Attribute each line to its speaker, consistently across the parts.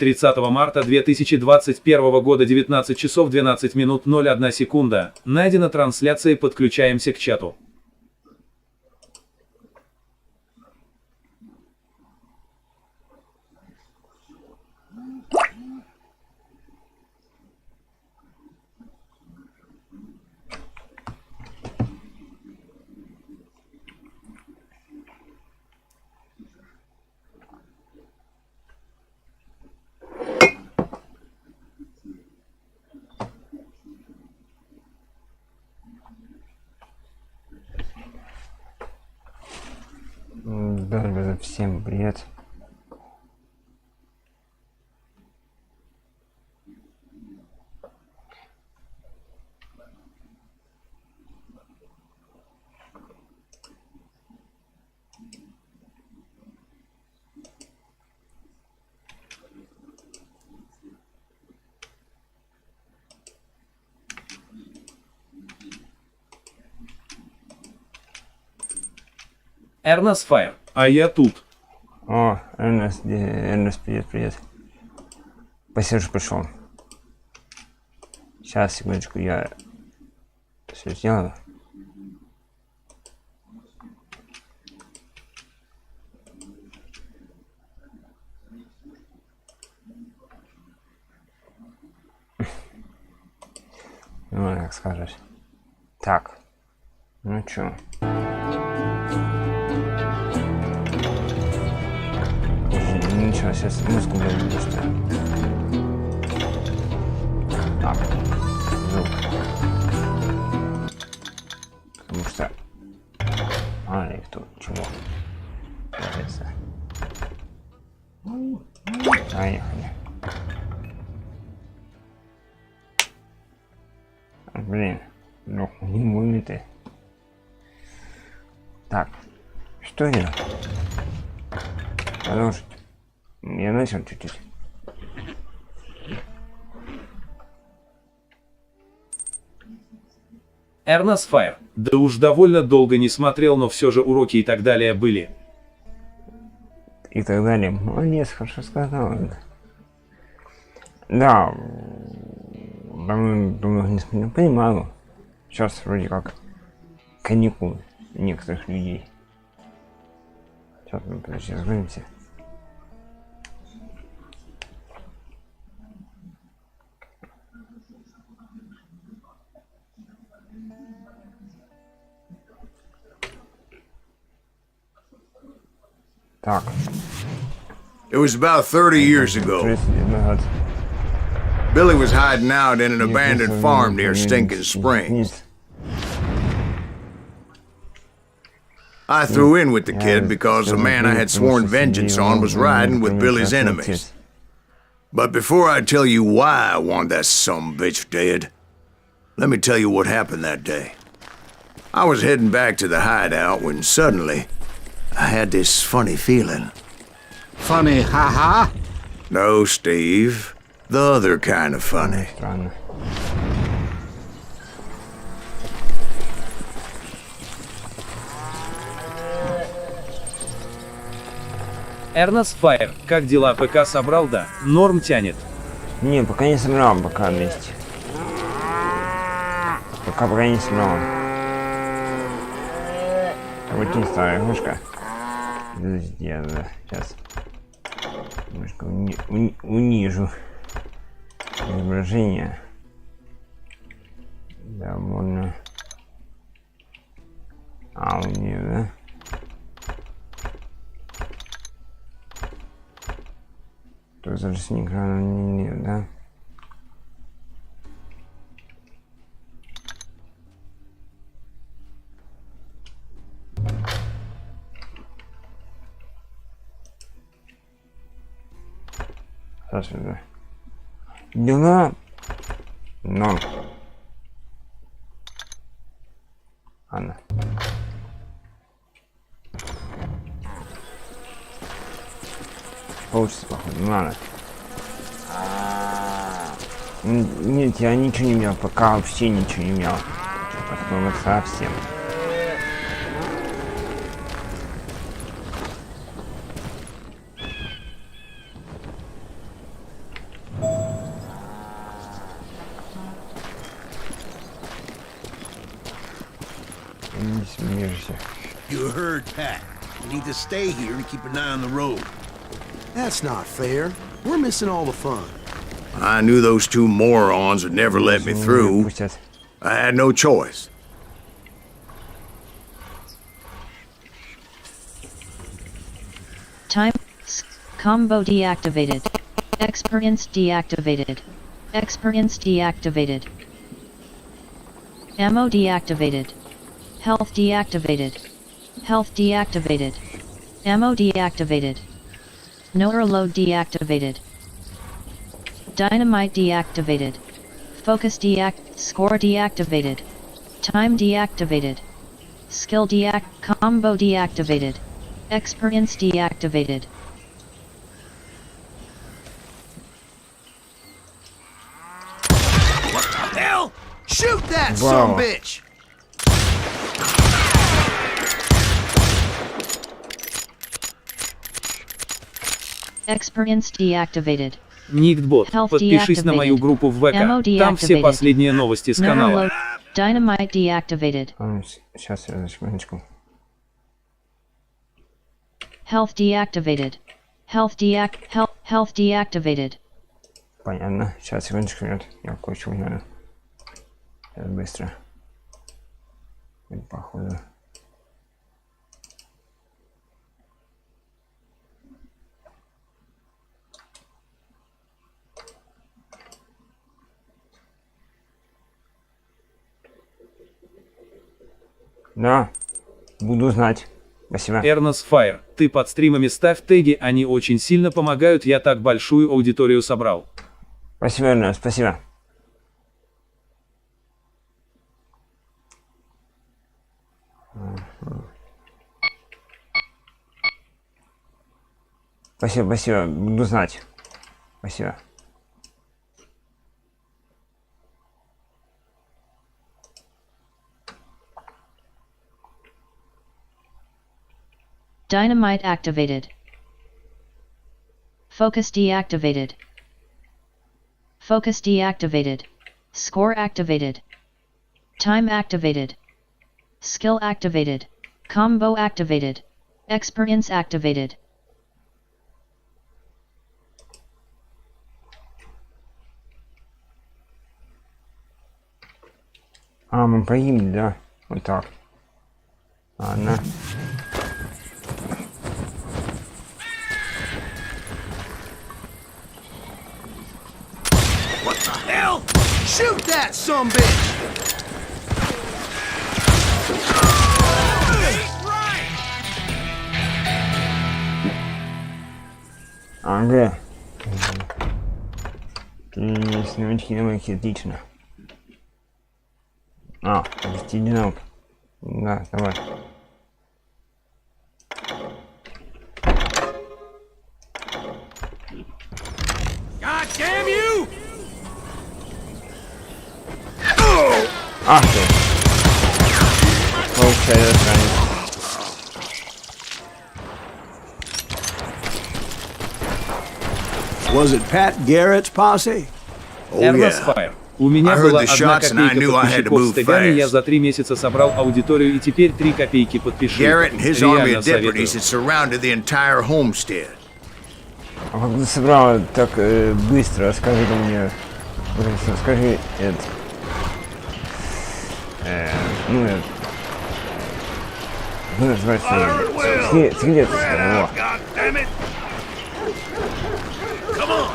Speaker 1: 30 марта 2021 года 19 часов 12 минут 01 секунда. Найдена трансляция, подключаемся к чату.
Speaker 2: Всем привет.
Speaker 1: Эрнест Файр. А я тут.
Speaker 2: О, Эрнест, привет. Спасибо, что пришел. Сейчас, секундочку, я все сделаю. Ну, как скажешь. Так, ну чё? Ничего, сейчас музыку будем быстро. Так, звук. Потому что... А, и тут чего? Кажется. Поехали. Блин, ну не мой ты. Так, что я? Продолжить. Я начал чуть-чуть.
Speaker 1: Эрнест Файр. Да уж довольно долго не смотрел, но все же уроки и так далее были.
Speaker 2: И так далее. Молодец, хорошо сказал. Да. Думаю, не смотрел. Понимаю. Сейчас вроде как каникулы некоторых людей. Сейчас мы подожди, закроемся. Так.
Speaker 3: It was about 30 years ago. Billy was hiding out in an abandoned farm near Stinking Springs. I threw in with the kid because the man I had sworn vengeance on was riding with Billy's enemies. But before I tell you why I want that sumbitch dead, let me tell you what happened that day. I was heading back to the hideout when suddenly I had this funny feeling.
Speaker 4: Funny, haha?
Speaker 3: No, Steve. The other kind of funny.
Speaker 1: Эрнест Файр. Как дела? ПК собрал, да? Норм тянет.
Speaker 2: Не, пока не собрал, пока вместе. Пока не собрал. Очень старая игрушка. Я сейчас немножко унижу изображение. Довольно. А у нее, да? То зажигание экрана нет, да? Сюда. Дела. Но. Анна. Получится, походу. Ну ладно. Нет, я ничего не имел. Пока вообще ничего не имел. Вот совсем. Не смеешься.
Speaker 5: You heard Pat. You need to stay here and keep an eye on the road.
Speaker 6: That's not fair. We're missing all the fun.
Speaker 3: I knew those two morons would never let me through.
Speaker 2: Пустят.
Speaker 3: I had no choice.
Speaker 7: Time. Combo deactivated. Experience deactivated. Experience deactivated. Ammo deactivated. Health deactivated. Health deactivated. Ammo deactivated. No reload deactivated. Dynamite deactivated. Focus score deactivated. Time deactivated. Skill combo deactivated. Experience deactivated.
Speaker 5: Hell! Shoot that
Speaker 2: Wow.
Speaker 5: sumbitch!
Speaker 7: Experience deactivated.
Speaker 1: Никтбот,
Speaker 7: Health
Speaker 1: подпишись на мою
Speaker 7: deactivated.
Speaker 1: группу в
Speaker 7: Ammo
Speaker 1: ВК, там все
Speaker 7: deactivated.
Speaker 1: последние новости с
Speaker 7: No
Speaker 1: канала.
Speaker 7: reload. Dynamite deactivated.
Speaker 2: Сейчас я секундочку.
Speaker 7: Health deactivated. Health deactivated.
Speaker 2: Понятно. Сейчас секундочку, нет. Я кое-что узнаю. Сейчас быстро. Походу. Да, буду знать. Спасибо.
Speaker 1: Эрнос Файр, ты под стримами ставь теги, они очень сильно помогают, я так большую аудиторию собрал.
Speaker 2: Спасибо, Эрнес, спасибо. Спасибо, спасибо, буду знать. Спасибо.
Speaker 7: Dynamite activated. Focus deactivated. Focus deactivated. Score activated. Time activated. Skill activated. Combo activated. Experience activated.
Speaker 2: А, мы погибли, да? Вот так. Ладно.
Speaker 5: What the hell? Shoot that sumbitch!
Speaker 2: Ага. Снимочки на майке, отлично. А, вести одинок. Да, давай.
Speaker 5: God damn you!
Speaker 2: Ах ты! Получай, засранец.
Speaker 6: Was it Pat Garrett's posse?
Speaker 3: Oh
Speaker 1: Эрнос
Speaker 3: yeah.
Speaker 1: Файр. У меня
Speaker 3: I heard
Speaker 1: была
Speaker 3: the
Speaker 1: 1
Speaker 3: shots and I
Speaker 1: копейка
Speaker 3: knew I had to
Speaker 1: подписчиков
Speaker 3: move
Speaker 1: с тегами, я
Speaker 3: fast.
Speaker 1: за 3 месяца собрал аудиторию и теперь 3 копейки подпиши.
Speaker 3: Garrett and his army
Speaker 1: Реально
Speaker 3: of
Speaker 1: советую.
Speaker 3: deputies had surrounded the entire homestead.
Speaker 2: А как ты собрал так быстро? Скажи мне. Скажи это. Ну это. Ну называется. Скелет.
Speaker 5: God damn it! Come on!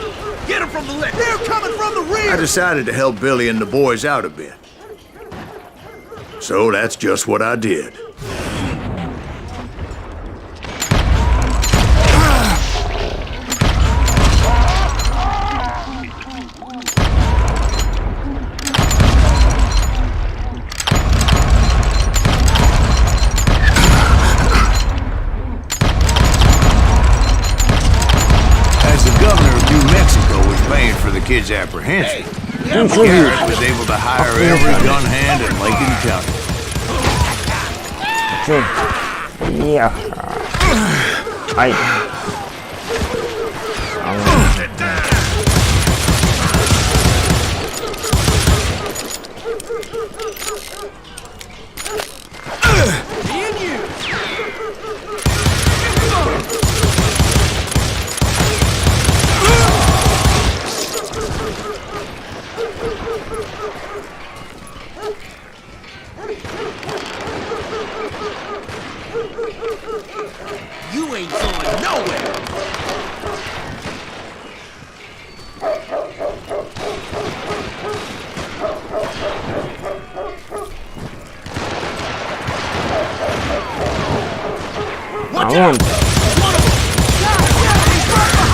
Speaker 5: Get him from the left! They're coming from the rear!
Speaker 3: I decided to help Billy and the boys out a bit. So that's just what I did. As the governor of New Mexico was paying for the kids' apprehension, Garrett was able to hire every gun hand in Lincoln County.
Speaker 2: Я. Ай.
Speaker 5: nowhere.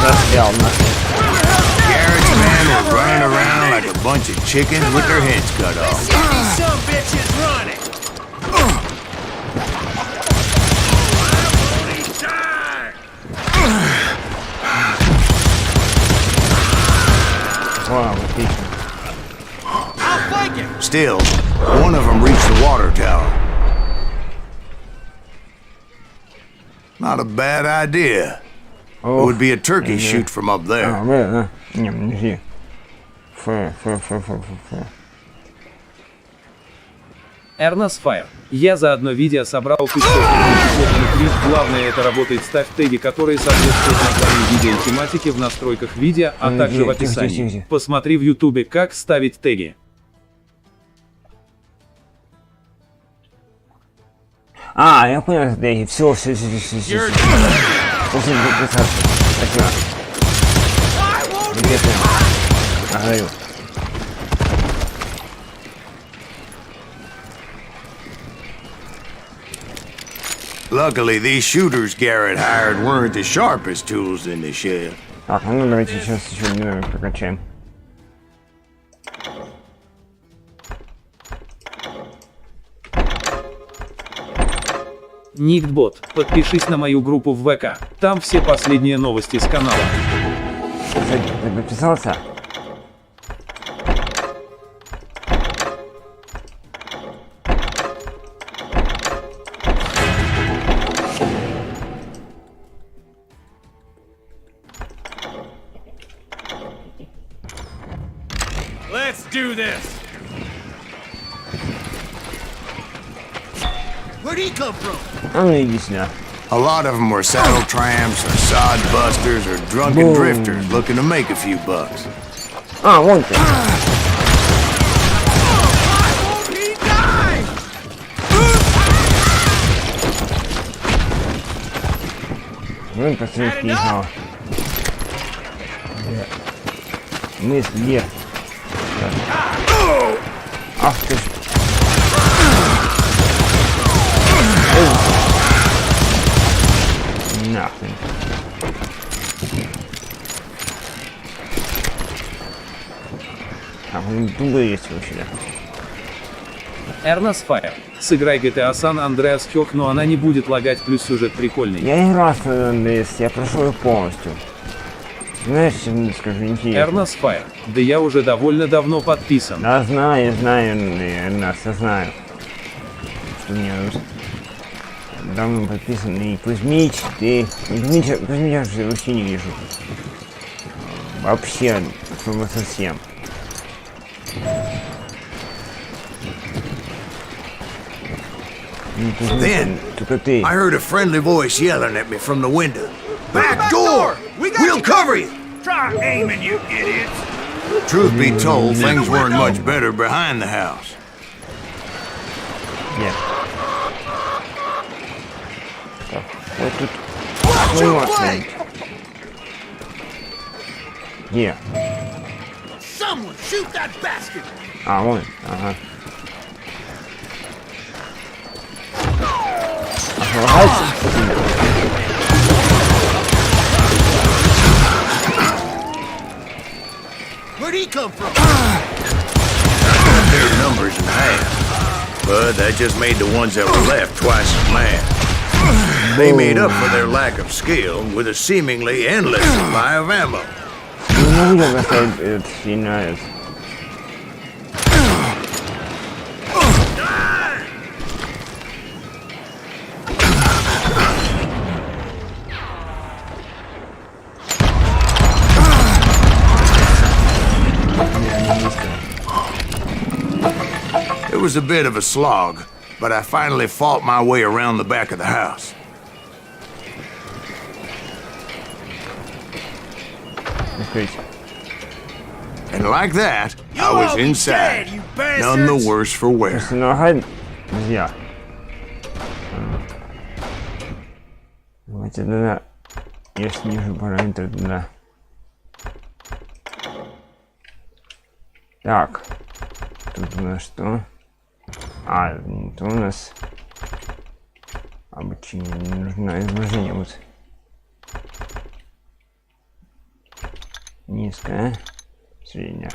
Speaker 2: Застрял нахуй.
Speaker 3: Garrett's men were running around like a bunch of chickens with their heads cut off.
Speaker 5: These some bitches running.
Speaker 2: Вау, отлично.
Speaker 5: I'll flank him.
Speaker 3: Still, one of them reached the water tower. Not a bad idea. It would be a turkey shoot from up there.
Speaker 2: А, да. Не, подожди. Фу.
Speaker 1: Эрнас Файр. Я за одно видео собрал кусок клип. Главное это работает ставь теги, которые соответствуют названию видео и тематике в настройках видео, а также в описании.
Speaker 2: Тихо.
Speaker 1: Посмотри в ютубе, как ставить теги.
Speaker 2: А, я понял, да, все. После депрессации. Спасибо. Где ты? Говорю.
Speaker 3: Luckily, these shooters Garrett hired weren't the sharpest tools in the shed.
Speaker 2: Так, ну давайте сейчас еще немного прокачаем.
Speaker 1: Никтбот, подпишись на мою группу в ВК. Там все последние новости с канала.
Speaker 2: Ты подписался?
Speaker 5: Let's do this. Where'd he come from?
Speaker 2: А ну иди сюда.
Speaker 3: A lot of them were saddle tramps, or sod busters, or drunken drifters looking to make a few bucks.
Speaker 2: А, вон ты.
Speaker 5: He died.
Speaker 2: Вон посмотри, ехал. Мы вверх. Ах ты ж. Нахрен. А он дуба есть вообще.
Speaker 1: Эрнас Файр. Сыграй GTA San Andreas Хёк, но она не будет лагать, плюс сюжет прикольный.
Speaker 2: Я играл в НДС, я прошел ее полностью. Знаешь, чем скажу, интересно.
Speaker 1: Эрнас Файр. Да я уже довольно давно подписан.
Speaker 2: Да, знаю, Эрнас, я знаю. Что мне давно подписан, и Кузьмич, ты... Кузьмича вообще не вижу. Вообще, чтобы совсем.
Speaker 3: Then,
Speaker 2: Только ты.
Speaker 3: I heard a friendly voice yelling at me from the window. Back door! We'll cover you!
Speaker 5: Try aiming, you idiots.
Speaker 3: Truth be told, things weren't much better behind the house.
Speaker 2: Нет. Так, вот тут.
Speaker 5: Watch
Speaker 2: Ну,
Speaker 5: your
Speaker 2: вот,
Speaker 5: flank.
Speaker 2: где?
Speaker 5: Someone shoot that bastard.
Speaker 2: А, вон, ага. Охладится?
Speaker 5: Where'd he come from?
Speaker 3: Cut their numbers in half. But that just made the ones that were left twice as mad. They made up for their lack of skill with a seemingly endless supply of ammo.
Speaker 2: Не могу поставить этот сильно.
Speaker 3: It was a bit of a slog, but I finally fought my way around the back of the house. And like that, I was inside, none the worse for wear.
Speaker 2: Нога, друзья. Давайте, да. Я снижу параметры туда. Так. Тут у нас что? А, это у нас обучение, не нужно изображение вот. Низкое, среднее.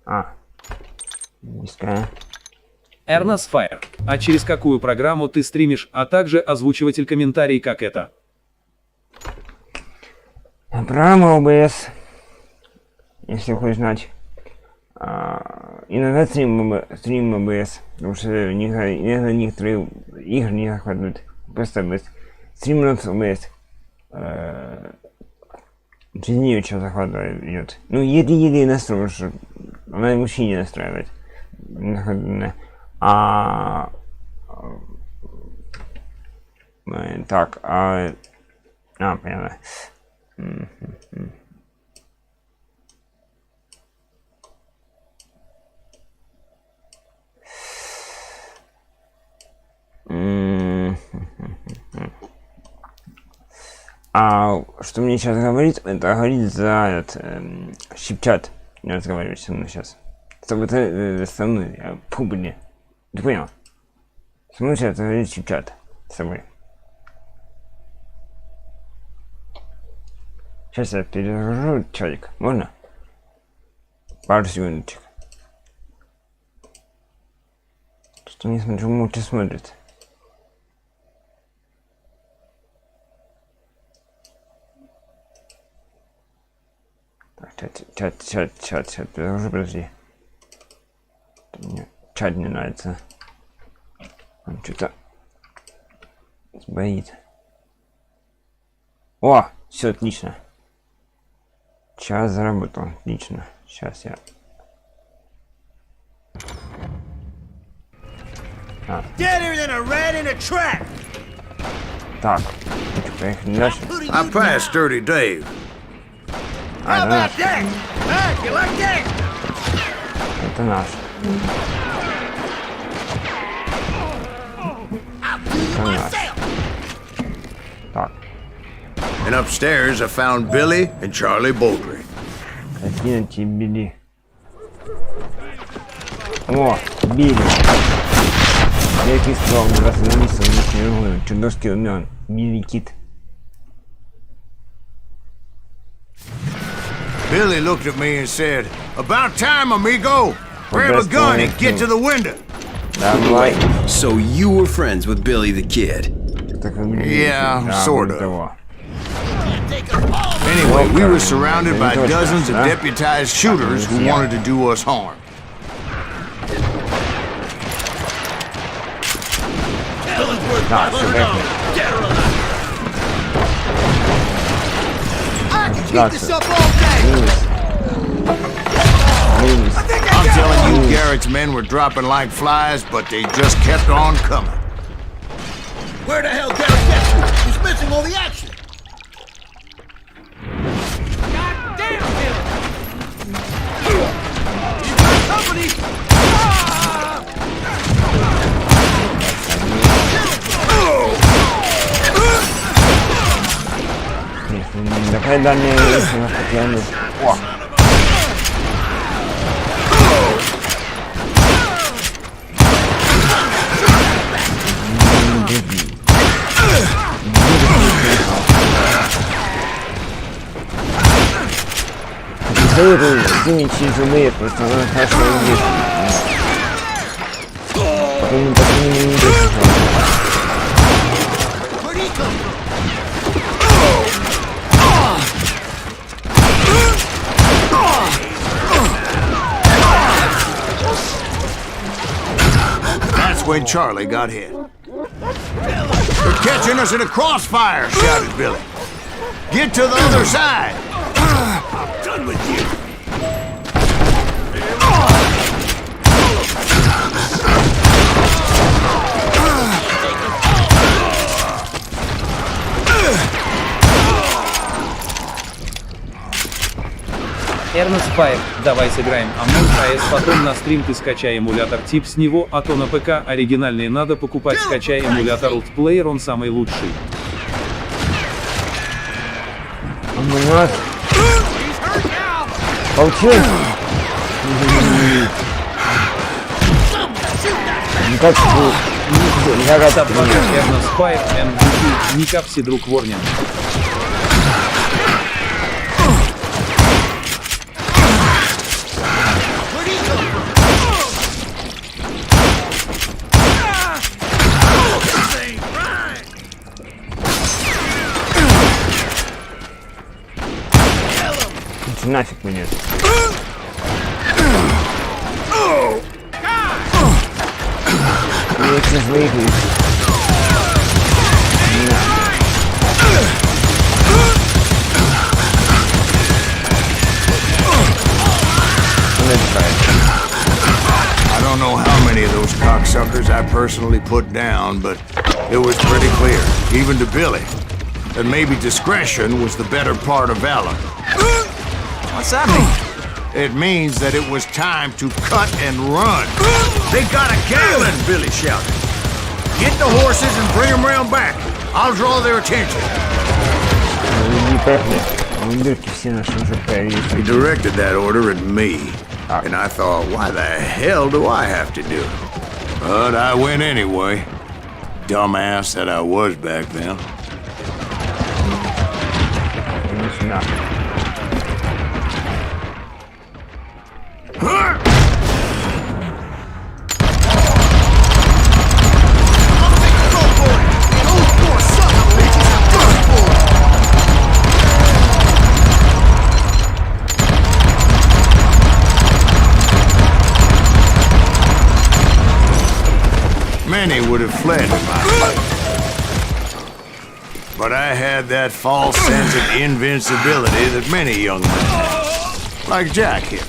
Speaker 2: А, низкое.
Speaker 1: Эрнас Файр. А через какую программу ты стримишь, а также озвучиватель комментарий, как это?
Speaker 2: Программа OBS. Если хочешь знать. Иногда стрим OBS. Потому что иногда некоторые игры не захватывают. Просто OBS. Стрим OBS. Через нее что захватывает идет. Ну, еле-еле настроишь, что она вообще не настраивает. Так, понятно. Что мне сейчас говорит, это говорит за этот щипчат. Не разговаривать со мной сейчас. Чтобы это со мной, блин. Ты понял? Со мной сейчас говорит щипчат. С собой. Сейчас я перезагружу чатик. Можно? Пару секундочек. Что не смотрю, молча смотрит. Так, чат, подожди. Мне чат не нравится. Он что-то сбоит. О, все отлично. Час заработал, отлично. Сейчас я. Так, поехали дальше.
Speaker 3: I passed Dirty Dave.
Speaker 2: How about that? You like that? Это наш. Это наш. Так.
Speaker 3: And upstairs I found Billy and Charlie Baldry.
Speaker 2: Один тебе. О, Билли. Я кисло, раз занесу, не могу. Чудовски умен. Билли Кит.
Speaker 3: Billy looked at me and said, "About time, amigo. Grab a gun and get to the window."
Speaker 2: Давай.
Speaker 8: So you were friends with Billy the Kid?
Speaker 3: Yeah, sort of. Anyway, we were surrounded by dozens of deputized shooters who wanted to do us harm. Keep this up all day. I'm telling you, Garrett's men were dropping like flies, but they just kept on coming.
Speaker 5: Where the hell Garrett gets you? He's missing all the action. God damn him! Company!
Speaker 2: Давай дальние вещи на поклону. О! Зимичи живые, просто она хорошо видит. Потом так не видит.
Speaker 3: That's when Charlie got hit. "They're catching us in a crossfire," shouted Billy. "Get to the other side."
Speaker 5: I'm done with you.
Speaker 1: Эрнас Файр, давай сыграем Among Us, потом на стрим ты скачай эмулятор тип с него, а то на ПК оригинальные надо покупать, скачай эмулятор Ultplayer, он самый лучший.
Speaker 2: Вот. Получилось? Никак
Speaker 1: Собака Эрна Спайр MVP, Никак все друг Ворнин.
Speaker 2: Нафиг мне. Лучше выиграть.
Speaker 3: I don't know how many of those cocksuckers I personally put down, but it was pretty clear, even to Billy, that maybe discretion was the better part of valor.
Speaker 5: What's that mean?
Speaker 3: It means that it was time to cut and run. They got a gallon, Billy shouted. Get the horses and bring them round back. I'll draw their attention. He directed that order at me, and I thought, why the hell do I have to do it? But I went anyway. Dumbass that I was back then. Many would have fled in my place. But I had that false sense of invincibility that many young men have. Like Jack here.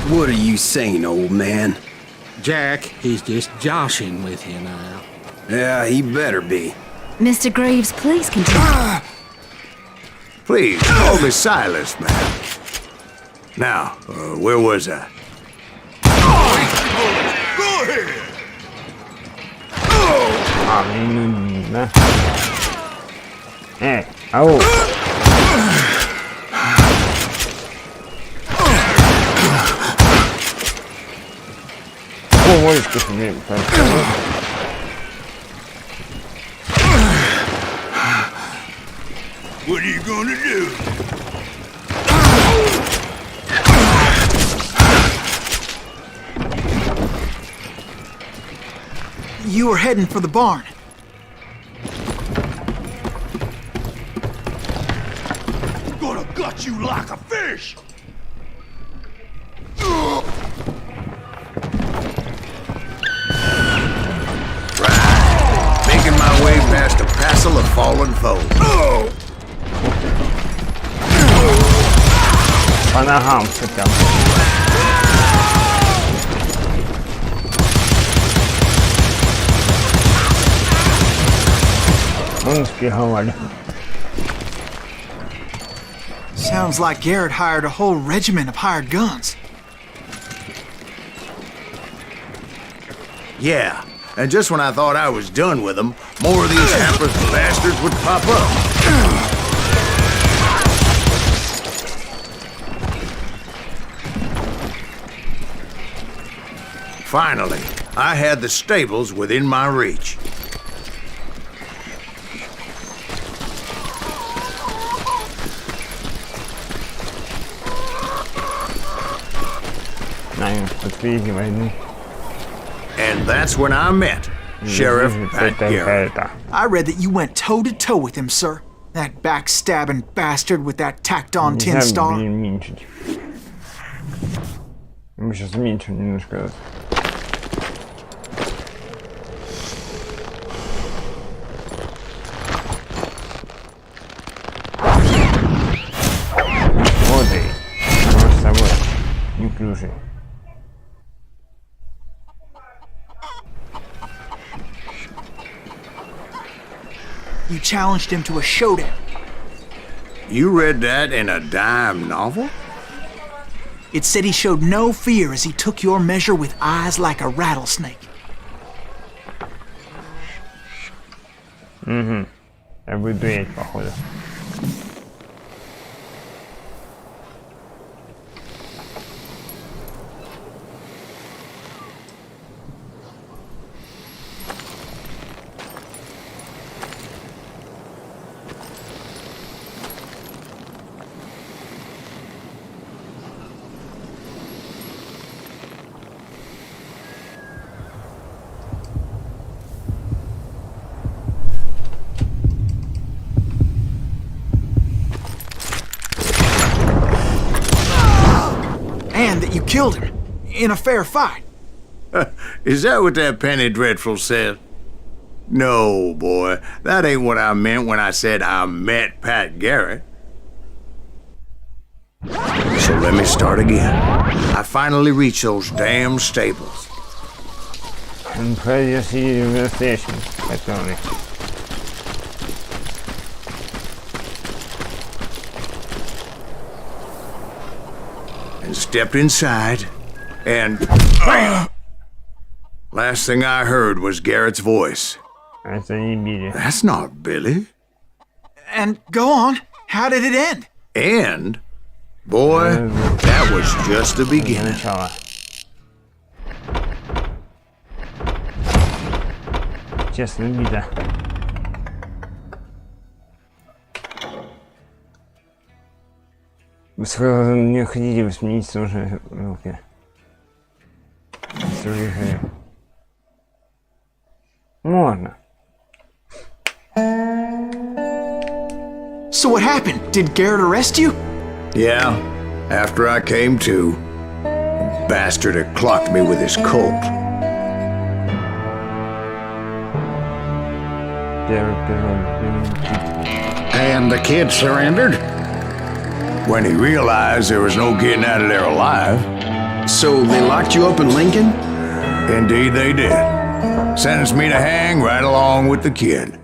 Speaker 8: What are you saying, old man?
Speaker 4: Jack, he's just joshing with you now.
Speaker 8: Yeah, he better be.
Speaker 9: Mr. Graves, please continue.
Speaker 3: Please, call me Silas, man. Now, where was I? Go ahead!
Speaker 2: Ау. Можешь мне
Speaker 3: What are you gonna do?
Speaker 5: You were heading for the barn.
Speaker 3: I'm gonna gut you like a fish! Right. Making my way past a passel of fallen foes.
Speaker 2: по ногам хотя бы. Он спиговали.
Speaker 5: Sounds like Garrett hired a whole regiment of hired guns.
Speaker 3: Yeah, and just when I thought I was done with them, more of these hapless bastards would pop up. Finally, I had the stables within my reach. And that's when I met Sheriff Pat Garrett.
Speaker 5: I read that you went toe-to-toe with him, sir. That backstabbing bastard with that tacked-on tin star.
Speaker 2: Мы сейчас уменьшим немножко. Вот и. С собой. Неуклюжий.
Speaker 5: You challenged him to a showdown.
Speaker 3: You read that in a dime novel?
Speaker 5: It said he showed no fear as he took your measure with eyes like a rattlesnake.
Speaker 2: Я буду дуять, походу.
Speaker 5: killed him. In a fair fight.
Speaker 3: Is that what that Penny Dreadful said? No, boy. That ain't what I meant when I said I met Pat Garrett. So let me start again. I finally reached those damn stables. And stepped inside, and last thing I heard was Garrett's voice. That's not Billy.
Speaker 5: And go on. How did it end?
Speaker 3: And, boy, that was just the beginning.
Speaker 2: Честно, беда. Вы не хотите сменить уже руки. Можно.
Speaker 5: So what happened? Did Garrett arrest you?
Speaker 3: Yeah, after I came to, the bastard had clocked me with his Colt.
Speaker 10: And the kid surrendered?
Speaker 3: When he realized there was no getting out of there alive.
Speaker 8: So they locked you up in Lincoln?
Speaker 3: Indeed they did. Sentenced me to hang right along with the kid.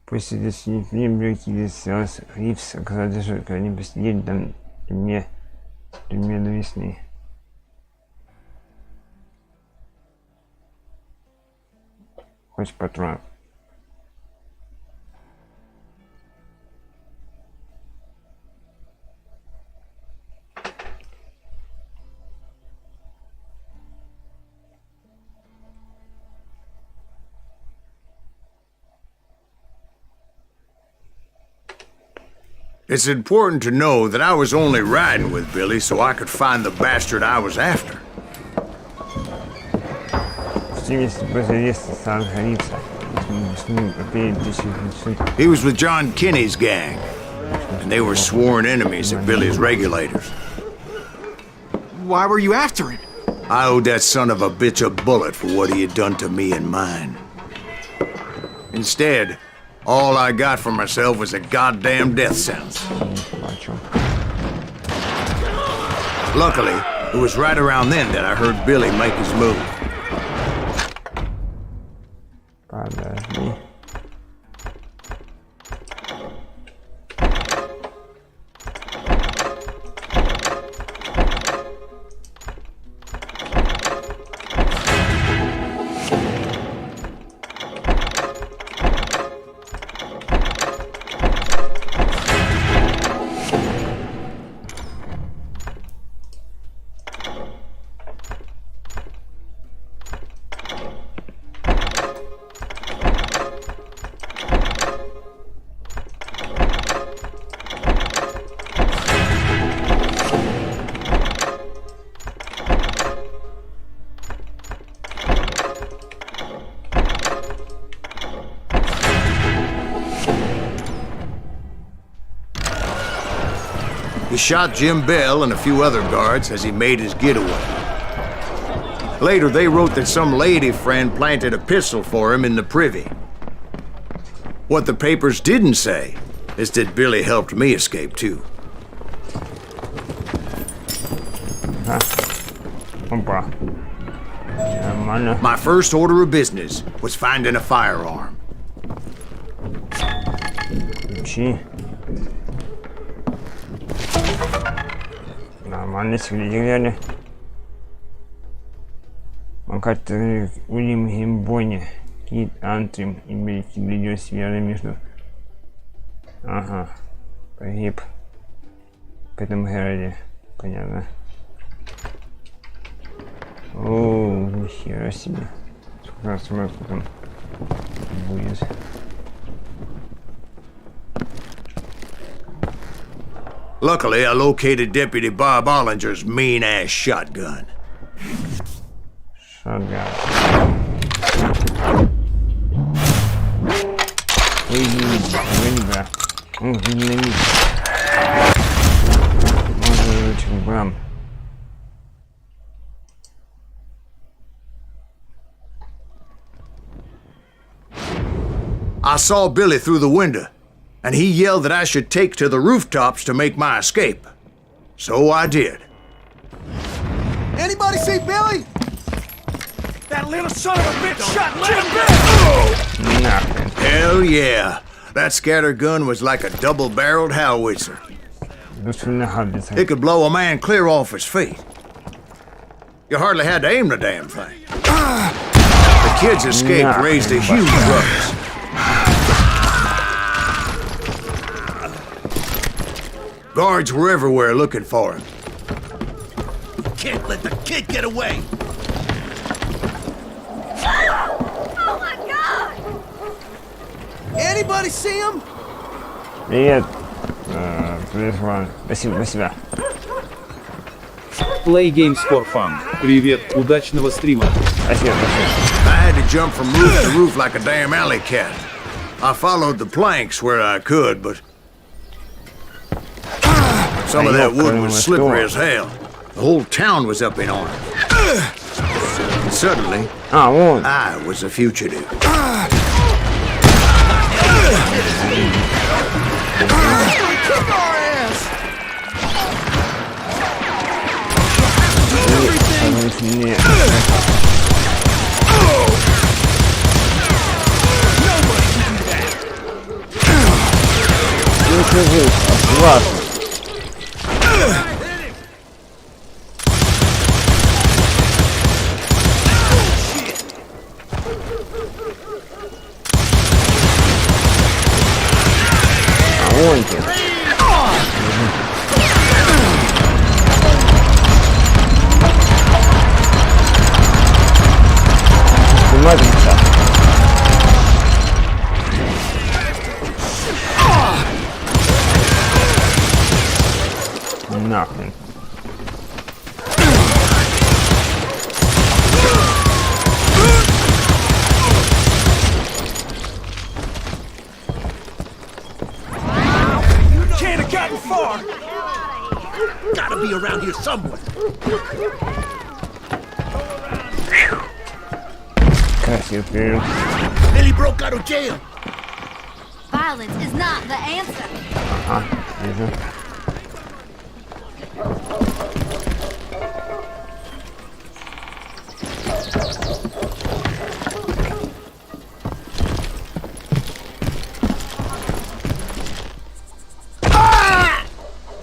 Speaker 2: После Ривз оказалось, что они посидели там в тюрьме до весны. Хочешь патронов?
Speaker 3: It's important to know that I was only riding with Billy so I could find the bastard I was after. He was with John Kinney's gang, and they were sworn enemies of Billy's regulators.
Speaker 5: Why were you after him?
Speaker 3: I owed that son of a bitch a bullet for what he had done to me and mine. Instead, all I got for myself was a goddamn death sentence. Luckily, it was right around then that I heard Billy make his move. He shot Jim Bell and a few other guards as he made his getaway. Later, they wrote that some lady friend planted a pistol for him in the privy. What the papers didn't say is that Billy helped me escape too. My first order of business was finding a firearm.
Speaker 2: Нормально сидели. Он как-то Уильям Гимбони, Кит Антрим и Блидер связаны между... Ага, погиб в этом городе, понятно. О, нихера себе. Сколько там будет.
Speaker 3: Luckily, I located Deputy Bob Ollinger's mean-ass shotgun.
Speaker 2: Shotgun. Ой, Бам.
Speaker 3: I saw Billy through the window, and he yelled that I should take to the rooftops to make my escape. So I did.
Speaker 6: Anybody see Billy?
Speaker 5: That little son of a bitch shot Jim
Speaker 2: Nothing.
Speaker 3: Hell yeah. That scatter gun was like a double-barreled howitzer. It could blow a man clear off his feet. You hardly had to aim the damn thing. The kids escaped, raised a huge ruckus. Guards were everywhere looking for him.
Speaker 6: Can't let the kid get away.
Speaker 9: Oh my God!
Speaker 6: Anybody see him?
Speaker 2: Привет. Спасибо, спасибо.
Speaker 1: Play games for fun. Привет, удачного стрима.
Speaker 2: Спасибо, спасибо.
Speaker 3: I had to jump from roof to roof like a damn alley cat. I followed the planks where I could, but some of that wood was slippery as hell. The whole town was up in arms. And suddenly, I was a fugitive.
Speaker 6: Kick our ass!
Speaker 2: Нет. Классно. Огоньки. Матрица. Нахрен.
Speaker 6: Can't have gotten far. Gotta be around here somewhere.
Speaker 2: Красиво перерыв.
Speaker 6: Billy broke out of jail.
Speaker 9: Violence is not the answer.
Speaker 2: Ага, вижу.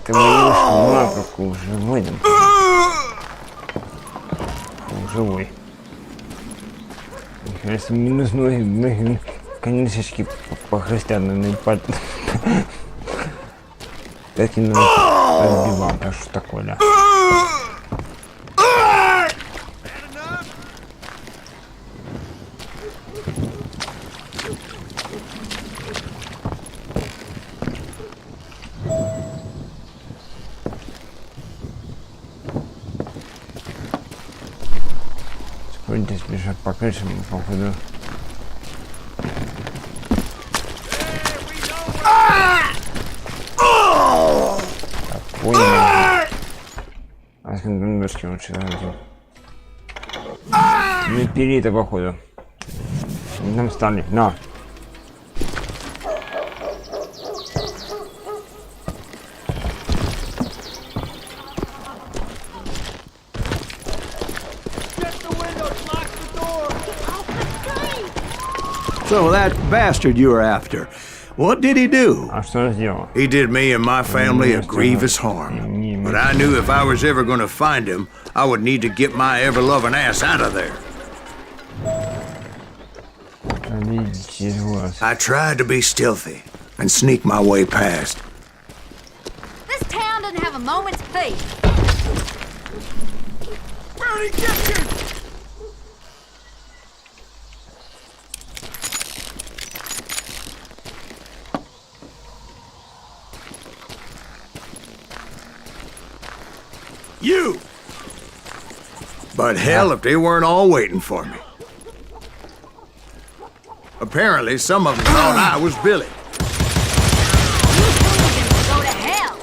Speaker 2: Ты моешь макаку уже выйдем. Живой. Если минус ноги, конечки по-христианной так и разбивал, а что такое, да? Здесь бежать по крышам, походу. Так, понял. А с кондомерки лучше найти. Ну, перита, походу. Нам стали, на.
Speaker 3: So that bastard you were after, what did he do?
Speaker 2: А что он сделал?
Speaker 3: He did me and my family a grievous harm. But I knew if I was ever going to find him, I would need to get my ever-loving ass out of there. I tried to be stealthy and sneak my way past.
Speaker 9: This town doesn't have a moment's peace.
Speaker 6: Where'd he get you? You!
Speaker 3: But hell if they weren't all waiting for me. Apparently, some of them thought I was Billy.
Speaker 9: Go to hell.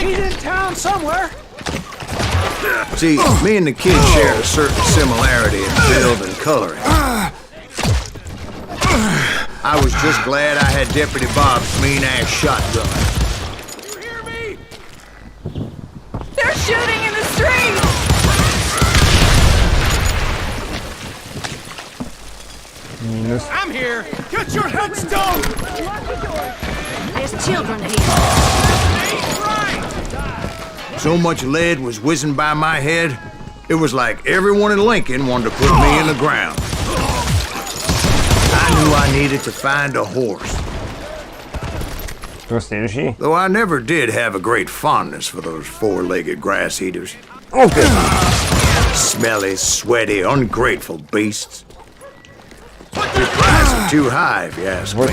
Speaker 5: He's in town somewhere.
Speaker 3: See, me and the kid share a certain similarity in build and coloring. I was just glad I had Deputy Bob's mean-ass shotgun.
Speaker 6: You hear me?
Speaker 9: They're shooting in the street!
Speaker 6: I'm here. Get your headstone.
Speaker 9: There's children here.
Speaker 3: So much lead was whizzing by my head, it was like everyone in Lincoln wanted to put me in the ground. I knew I needed to find a horse. Though I never did have a great fondness for those four-legged grass eaters.
Speaker 2: Okay.
Speaker 3: Smelly, sweaty, ungrateful beasts. Their prices are too high, if you ask me.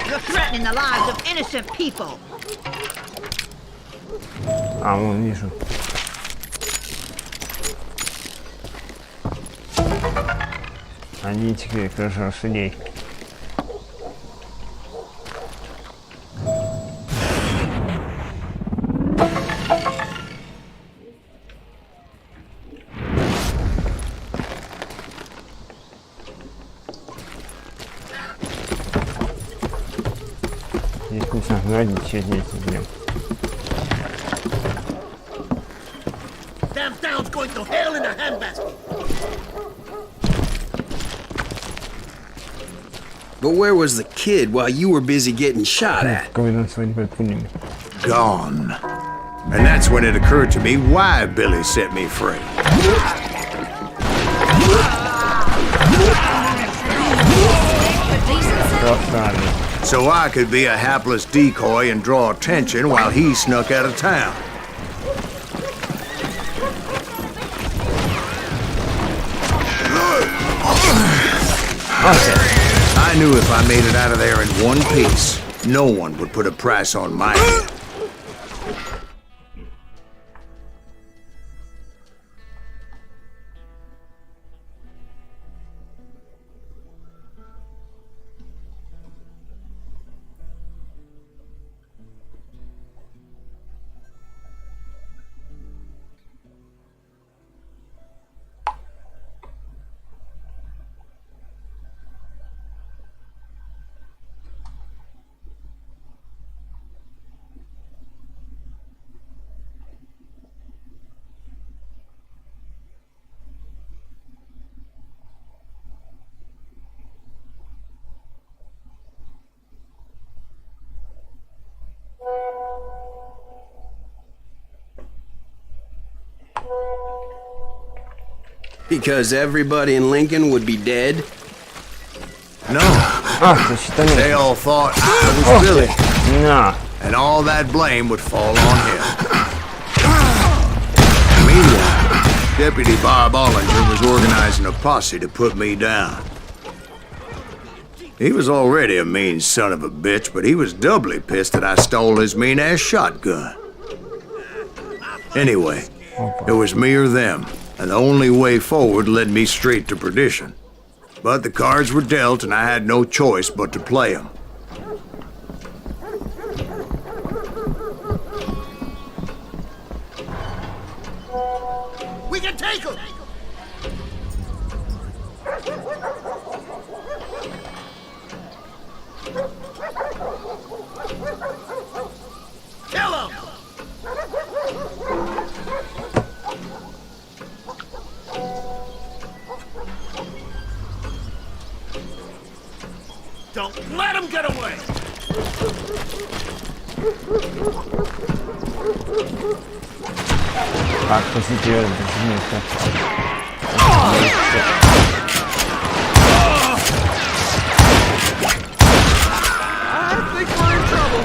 Speaker 9: You're threatening the lives of innocent people.
Speaker 2: А, вон вижу. Они теперь тоже лошадей. Здесь нужно гладить, что здесь идем.
Speaker 6: Damn town's going to hell in a handbasket.
Speaker 8: But where was the kid while you were busy getting shot at?
Speaker 3: Gone. And that's when it occurred to me why Billy set me free. So I could be a hapless decoy and draw attention while he snuck out of town. I knew if I made it out of there in one piece, no one would put a price on my head.
Speaker 8: Because everybody in Lincoln would be dead?
Speaker 3: No. They all thought I was Billy.
Speaker 2: No.
Speaker 3: And all that blame would fall on him. Meanwhile, Deputy Bob Ollinger was organizing a posse to put me down. He was already a mean son of a bitch, but he was doubly pissed that I stole his mean-ass shotgun. Anyway, it was me or them, and the only way forward led me straight to perdition. But the cards were dealt, and I had no choice but to play them.
Speaker 6: We can take him. Kill him. Don't let him get away!
Speaker 2: Так, позитивно, почему-то.
Speaker 6: I think we're in trouble.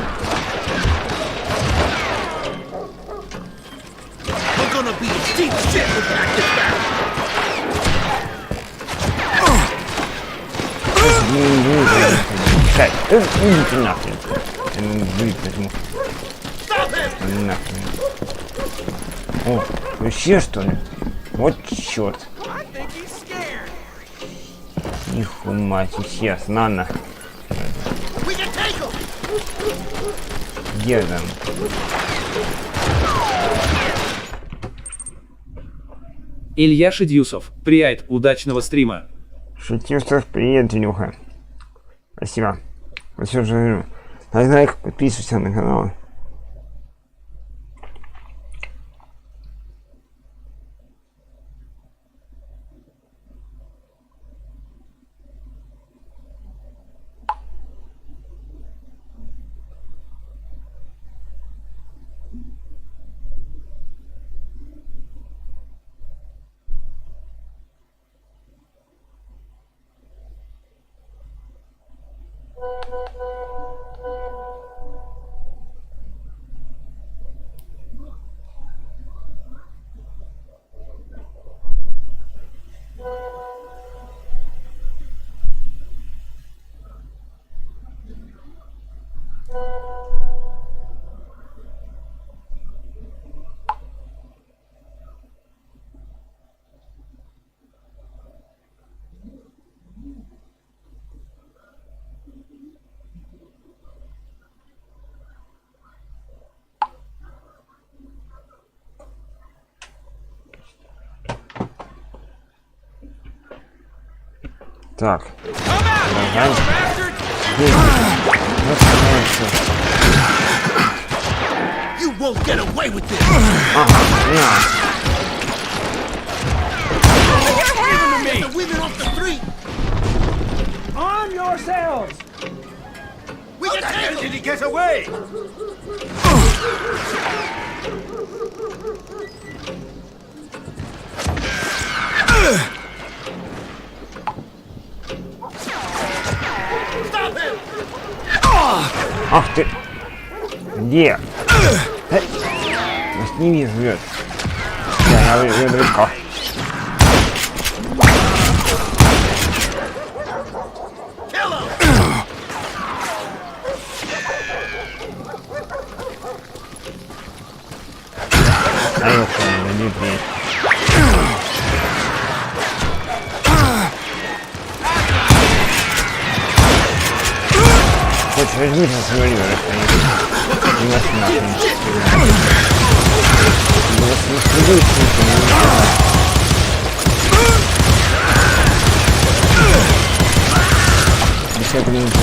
Speaker 6: We're gonna be in deep shit with back to back.
Speaker 2: Так, идите нахрен. Возьму. Нахрен. О, вообще что ли? Вот черт. Их мать, сейчас, ладно. Где там?
Speaker 1: Илья Шидюсов, привет, удачного стрима.
Speaker 2: Шидюсов, привет, Илюха. Спасибо. Вот все же говорю. Ставь лайк, подписывайся на канал. Так.
Speaker 6: You won't get away with this. Get the women off the street.
Speaker 11: Arm yourselves.
Speaker 6: We can take him.
Speaker 11: Did he get away?
Speaker 2: Ах ты! Где? С ними живет. Я далеко. Хочешь, возьми на свой ливер, не вас нахуй. Десятый минут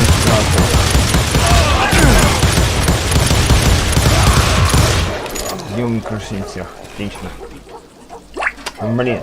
Speaker 2: идем крушим всех. Отлично. Блин.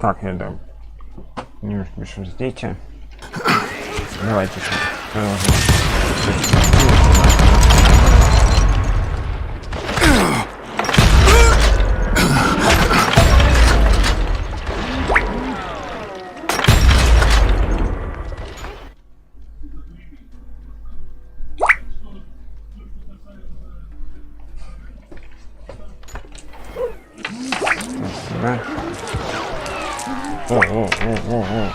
Speaker 2: Так, я дам. Немножко больше ждите. Давайте продолжим. О.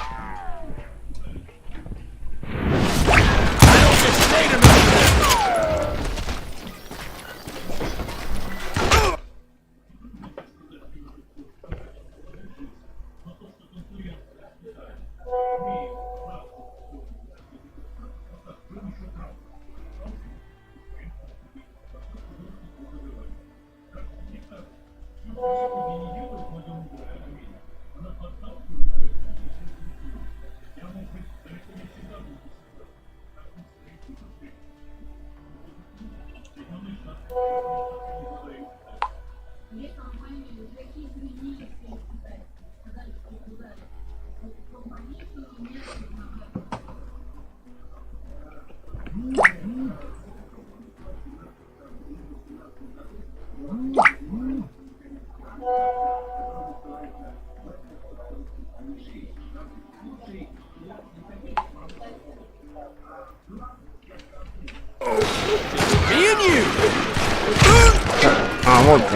Speaker 2: А, вот ты.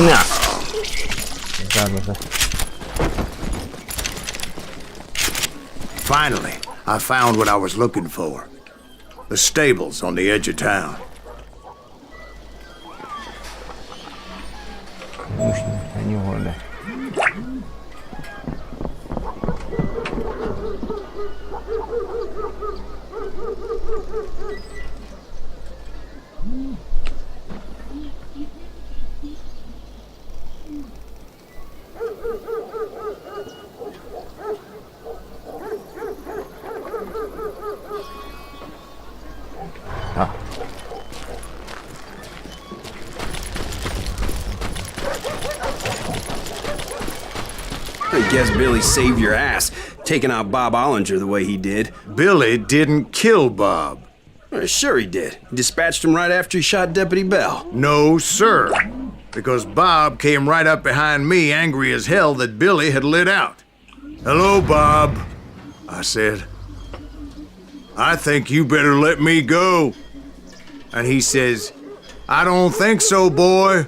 Speaker 2: На. Зараза.
Speaker 3: Finally, I found what I was looking for. The stables on the edge of town.
Speaker 2: Они года.
Speaker 8: I guess Billy saved your ass, taking out Bob Ollinger the way he did.
Speaker 3: Billy didn't kill Bob.
Speaker 8: Sure he did. He dispatched him right after he shot Deputy Bell.
Speaker 3: No, sir. Because Bob came right up behind me, angry as hell that Billy had lit out. "Hello, Bob," I said. "I think you better let me go." And he says, "I don't think so, boy.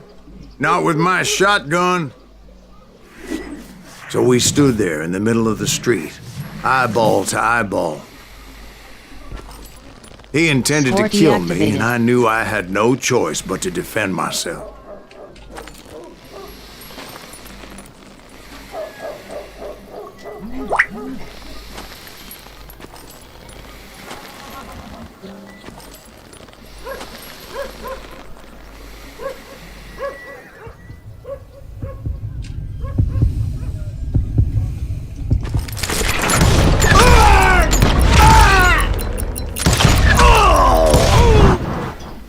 Speaker 3: Not with my shotgun." So we stood there in the middle of the street, eyeball to eyeball. He intended to kill me, and I knew I had no choice but to defend myself.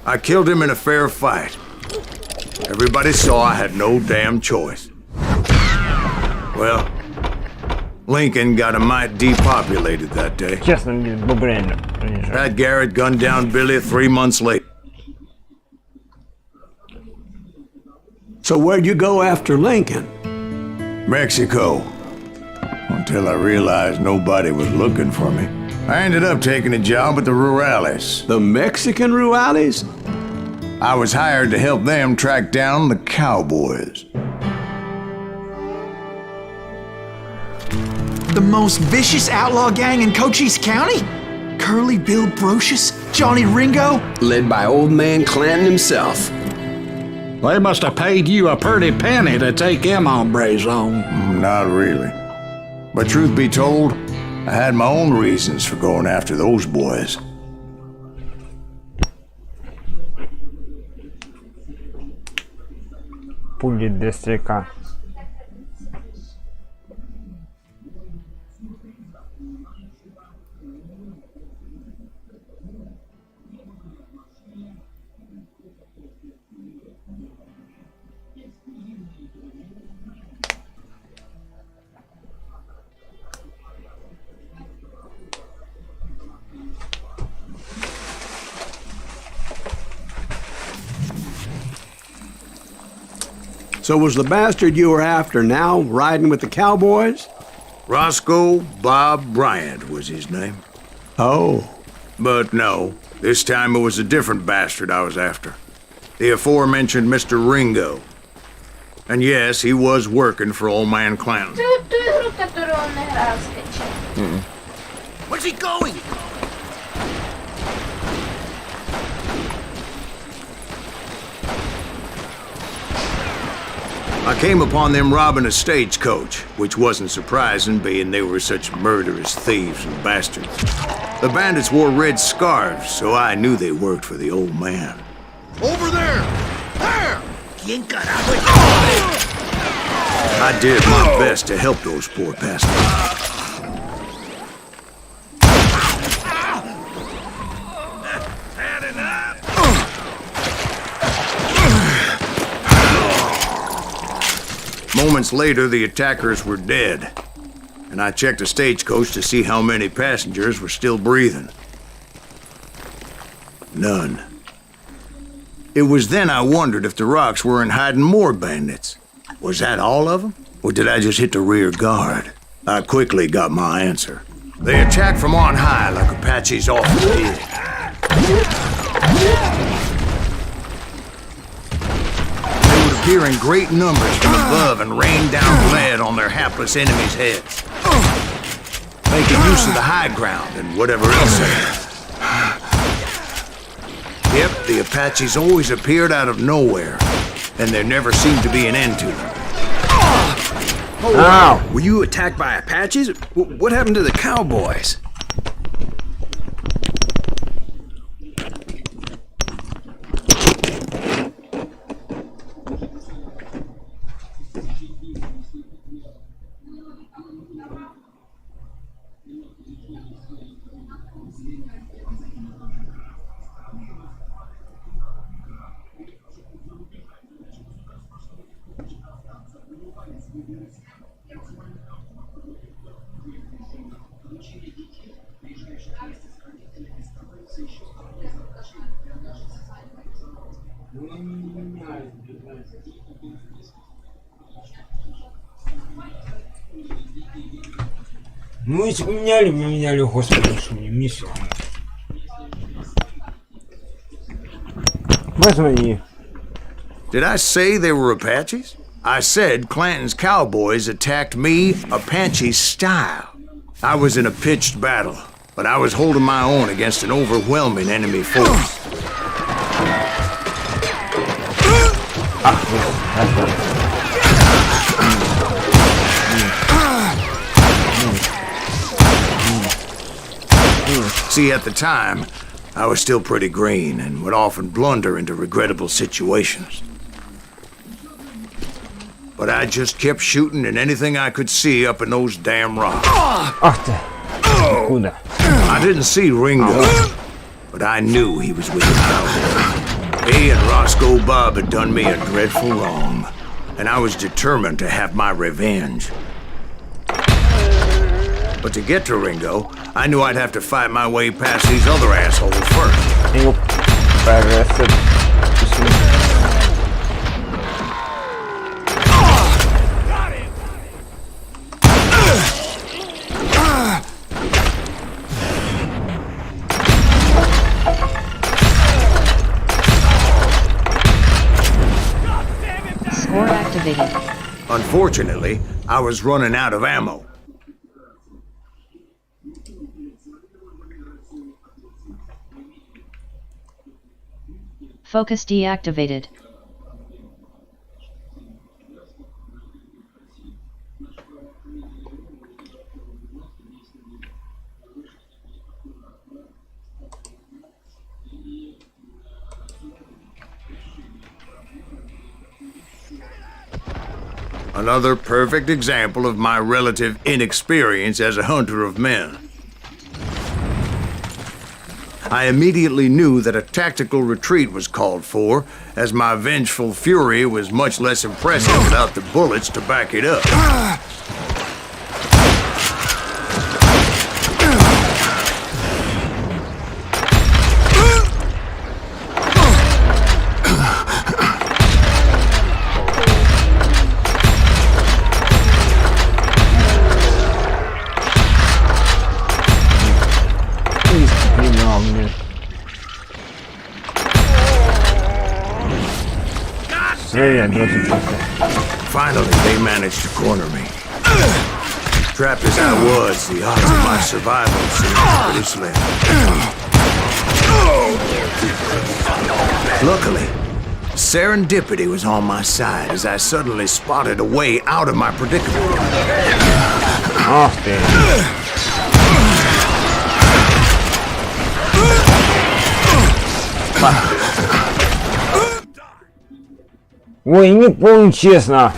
Speaker 3: I killed him in a fair fight. Everybody saw I had no damn choice. Well, Lincoln got a mite depopulated that day.
Speaker 2: Честно, бобренно.
Speaker 3: Pat Garrett gunned down Billy 3 months later.
Speaker 6: So where'd you go after Lincoln?
Speaker 3: Mexico. Until I realized nobody was looking for me. I ended up taking a job at the Rurales.
Speaker 6: The Mexican Rurales?
Speaker 3: I was hired to help them track down the cowboys.
Speaker 5: The most vicious outlaw gang in Cochise County? Curly Bill Brocious? Johnny Ringo?
Speaker 8: Led by old man Clanton himself.
Speaker 10: They must have paid you a pretty penny to take them hombres on.
Speaker 3: Not really. But truth be told, I had my own reasons for going after those boys.
Speaker 2: Будет ДСК.
Speaker 6: So was the bastard you were after now riding with the cowboys?
Speaker 3: Roscoe Bob Bryant was his name.
Speaker 6: Oh.
Speaker 3: But no, this time it was a different bastard I was after. The aforementioned Mr. Ringo. And yes, he was working for old man Clanton.
Speaker 6: Where's he going?
Speaker 3: I came upon them robbing a stagecoach, which wasn't surprising, being they were such murderous thieves and bastards. The bandits wore red scarves, so I knew they worked for the old man.
Speaker 6: Over there! There!
Speaker 3: I did my best to help those poor bastards. Moments later, the attackers were dead, and I checked the stagecoach to see how many passengers were still breathing. None. It was then I wondered if the rocks weren't hiding more bandits. Was that all of them? Or did I just hit the rear guard? I quickly got my answer. They attack from on high like Apaches often did. They would appear in great numbers from above and rain down lead on their hapless enemies' heads, making use of the high ground and whatever else there is. Yep, the Apaches always appeared out of nowhere, and there never seemed to be an end to them.
Speaker 8: Oh, were you attacked by Apaches? What happened to the cowboys?
Speaker 2: Ну, если бы меняли, господи, что мне миссию. Возьми.
Speaker 3: Did I say they were Apaches? I said Clanton's cowboys attacked me Apache style. I was in a pitched battle, but I was holding my own against an overwhelming enemy force. See, at the time, I was still pretty green and would often blunder into regrettable situations. But I just kept shooting at anything I could see up in those damn rocks. I didn't see Ringo, but I knew he was with the cowboys. He and Roscoe Bob had done me a dreadful wrong, and I was determined to have my revenge. But to get to Ringo, I knew I'd have to fight my way past these other assholes first.
Speaker 7: Score activated.
Speaker 3: Unfortunately, I was running out of ammo.
Speaker 7: Focus deactivated.
Speaker 3: Another perfect example of my relative inexperience as a hunter of men. I immediately knew that a tactical retreat was called for, as my vengeful fury was much less impressive without the bullets to back it up. Finally, they managed to corner me. Trapped as I was, the odds of my survival seemed pretty slim. Luckily, serendipity was on my side as I suddenly spotted a way out of my predicament.
Speaker 2: Ой, не помню честно.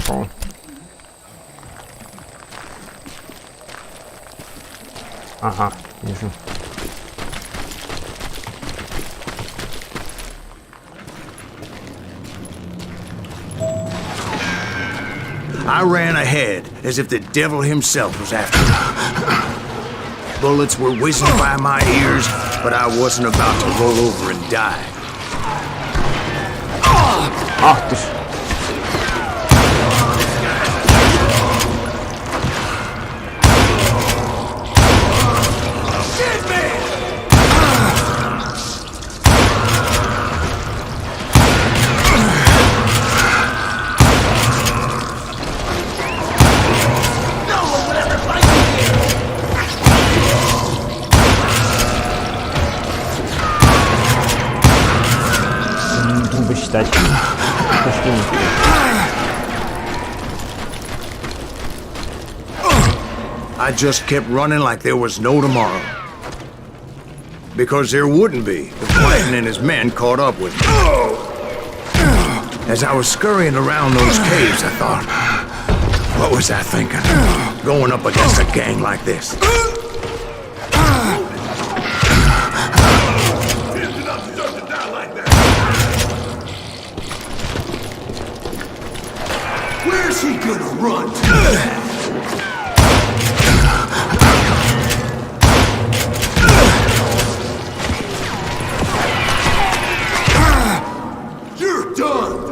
Speaker 2: пошел. Ага, вижу.
Speaker 3: I ran ahead as if the devil himself was after me. Bullets were whizzing by my ears, but I wasn't about to roll over and die.
Speaker 2: Ах ты ж. Трубы считать.
Speaker 3: I just kept running like there was no tomorrow. Because there wouldn't be if Clanton and his men caught up with me. As I was scurrying around those caves, I thought, what was I thinking? Going up against a gang like this. Where's he gonna run to? You're done.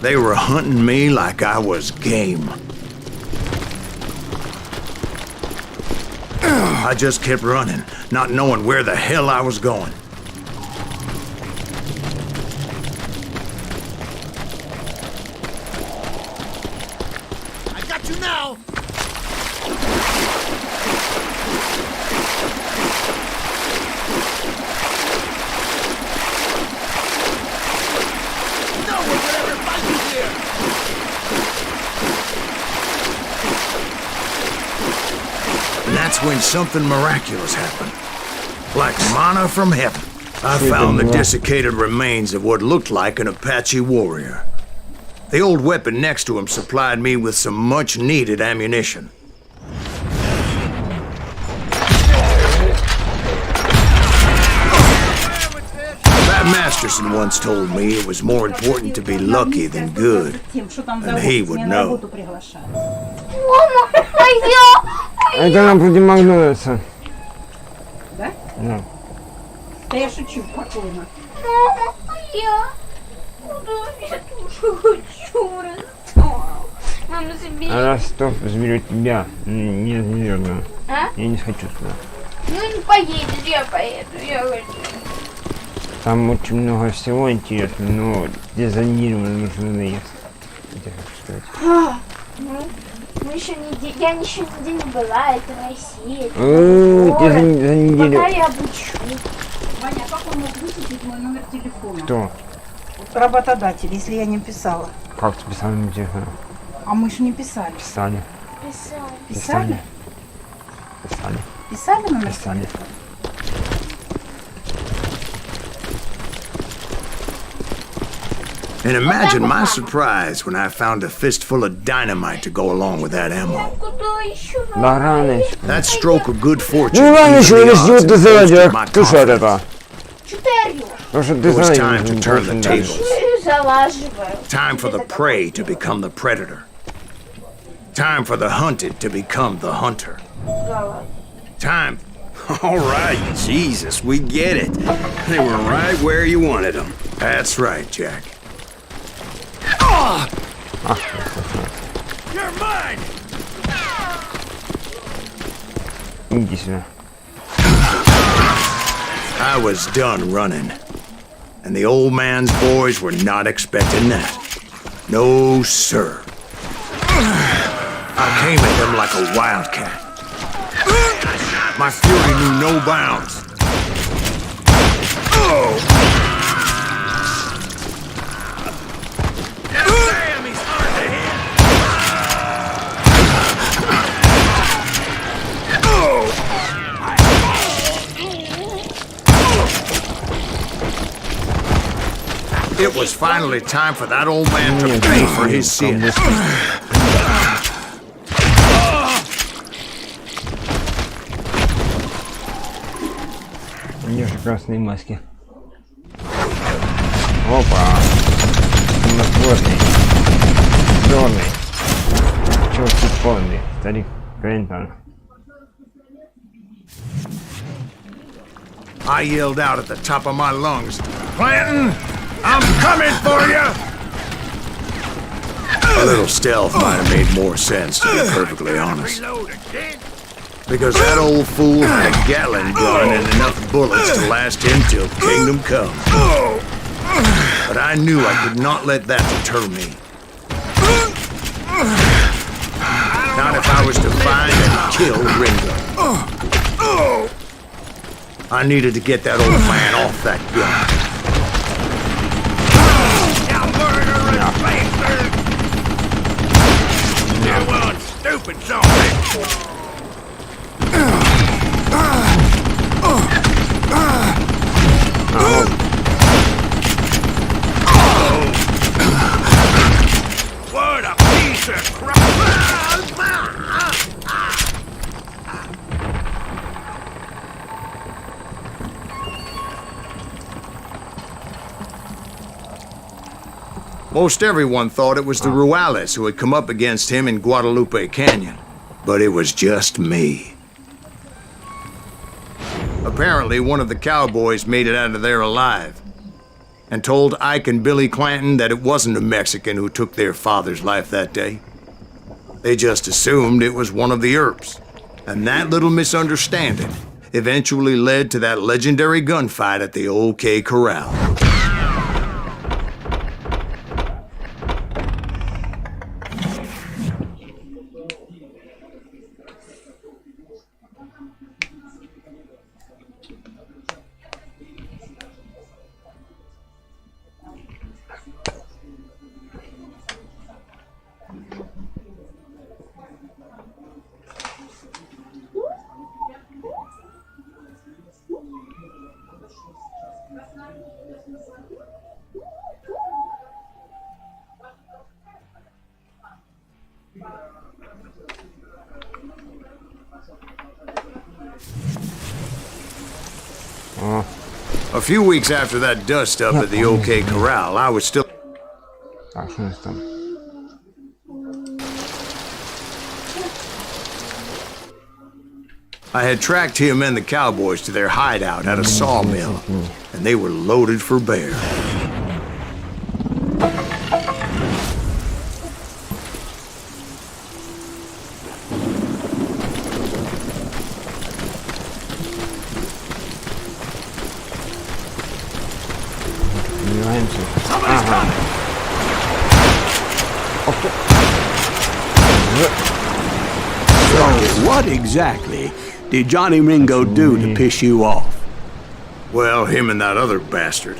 Speaker 3: They were hunting me like I was game. I just kept running, not knowing where the hell I was going.
Speaker 6: I got you now. No one will ever fight you here.
Speaker 3: And that's when something miraculous happened. Like manna from heaven. I found the desiccated remains of what looked like an Apache warrior. The old weapon next to him supplied me with some much-needed ammunition. Pat Masterson once told me it was more important to be lucky than good, and he would know.
Speaker 2: Это нам против Макдональдса.
Speaker 12: Да?
Speaker 2: Да.
Speaker 12: Да я шучу, спокойно.
Speaker 2: Ростов заберет тебя. Нет, не верно.
Speaker 9: А?
Speaker 2: Я не хочу туда.
Speaker 9: Ну не поедешь, я поеду, я хочу.
Speaker 2: Там очень много всего интересного, но где за неделю нужно наехать. Я хочу сказать.
Speaker 9: Мы еще я еще нигде не была, это Россия.
Speaker 2: Ты за неделю.
Speaker 9: Пока я обучу.
Speaker 12: Ваня, а как он мог высветить мой номер телефона?
Speaker 2: Кто?
Speaker 12: Работодатель, если я не писала.
Speaker 2: Как ты писал на телефон?
Speaker 12: А мы же не писали.
Speaker 2: Писали.
Speaker 12: Писали?
Speaker 2: Писали.
Speaker 12: Писали номер?
Speaker 2: Писали.
Speaker 3: And imagine my surprise when I found a fistful of dynamite to go along with that ammo.
Speaker 2: Бараныч.
Speaker 3: That stroke of good fortune.
Speaker 2: Ну ладно, еще
Speaker 3: evened the
Speaker 2: если
Speaker 3: odds
Speaker 2: ты
Speaker 3: and
Speaker 2: заради,
Speaker 3: boosted my
Speaker 2: ты что от
Speaker 3: confidence.
Speaker 2: этого?
Speaker 9: Что ты орешь?
Speaker 2: Потому что
Speaker 3: It
Speaker 2: ты
Speaker 3: was
Speaker 2: знаешь,
Speaker 3: time to turn the tables.
Speaker 9: Залаживаю.
Speaker 3: Time for the prey to become the predator. Time for the hunted to become the hunter. Time.
Speaker 8: All right, Jesus, we get it. They were right where you wanted them.
Speaker 3: That's right, Jack.
Speaker 6: You're mine.
Speaker 2: Иди сюда.
Speaker 3: I was done running. And the old man's boys were not expecting that. No, sir. I came at them like a wildcat. My fury knew no bounds. Damn, he's hard to hit. It was finally time for that old man to pay for his sins.
Speaker 2: Где же красные маски? Опа! Темнотворный. Черный. Чёртый полный. Старик Клинтон.
Speaker 3: I yelled out at the top of my lungs, "Clanton, I'm coming for you!" A little stealth might have made more sense, to be perfectly honest. Because that old fool had a Gatling gun and enough bullets to last him till kingdom come. But I knew I could not let that deter me. Not if I was to find and kill Ringo. I needed to get that old man off that gun.
Speaker 6: You murderous bastard! You one stupid zombie! What a piece of crap!
Speaker 3: Most everyone thought it was the Ruales who had come up against him in Guadalupe Canyon. But it was just me. Apparently, one of the cowboys made it out of there alive and told Ike and Billy Clanton that it wasn't a Mexican who took their father's life that day. They just assumed it was one of the Earps. And that little misunderstanding eventually led to that legendary gunfight at the OK Corral. A few weeks after that dust-up at the OK Corral, I was still... I had tracked him and the cowboys to their hideout at a sawmill, and they were loaded for bear.
Speaker 6: What exactly did Johnny Ringo do to piss you off?
Speaker 3: Well, him and that other bastard.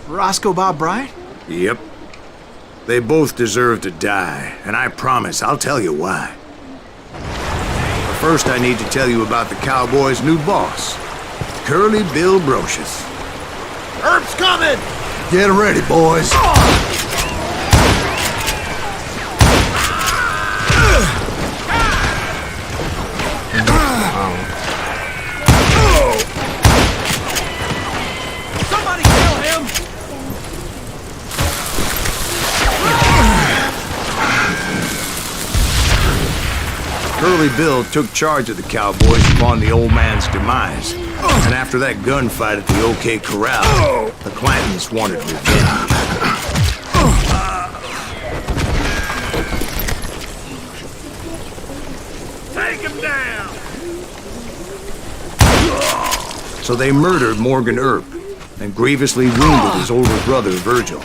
Speaker 5: Roscoe Bob Bryant?
Speaker 3: Yep. They both deserve to die, and I promise I'll tell you why. But first I need to tell you about the Cowboys' new boss, Curly Bill Brocious.
Speaker 6: Earp's coming!
Speaker 3: Get ready, boys.
Speaker 6: Somebody kill him!
Speaker 3: Curly Bill took charge of the Cowboys upon the old man's demise. And after that gunfight at the OK Corral, the Clantons wanted revenge.
Speaker 6: Take him down!
Speaker 3: So they murdered Morgan Earp and grievously wounded his older brother, Virgil.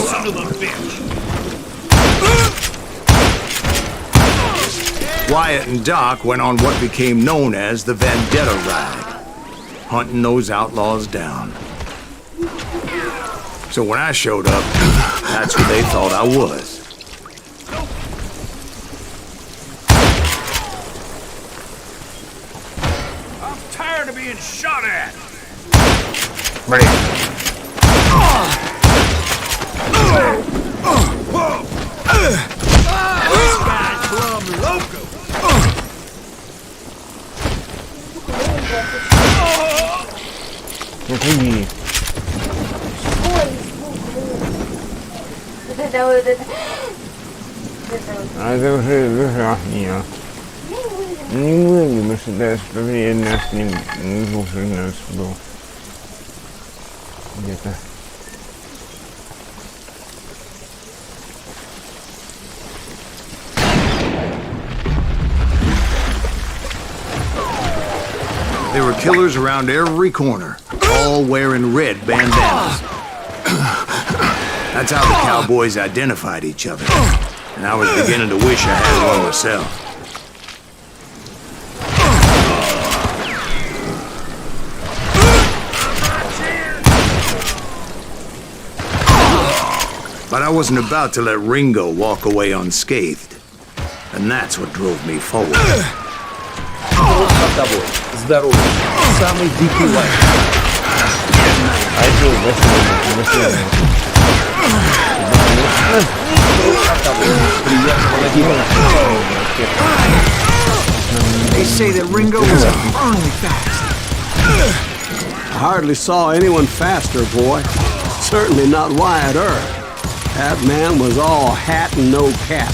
Speaker 6: Son of a bitch!
Speaker 3: Wyatt and Doc went on what became known as the Vendetta Ride, hunting those outlaws down. So when I showed up, that's who they thought I was.
Speaker 6: I'm
Speaker 2: Блин. Иди.
Speaker 9: Ой, вот это.
Speaker 2: А это уже душа меня. Не выйдем, что даже время с ним уже нас был. Где-то.
Speaker 3: There were killers around every corner, all wearing red bandanas. That's how the cowboys identified each other. And I was beginning to wish I had one myself. But I wasn't about to let Ringo walk away unscathed. And that's what drove me forward.
Speaker 1: Здорово. Самый дикий лайк.
Speaker 5: They say that Ringo was infernally fast.
Speaker 6: I hardly saw anyone faster, boy. Certainly not Wyatt Earp. That man was all hat and no cap.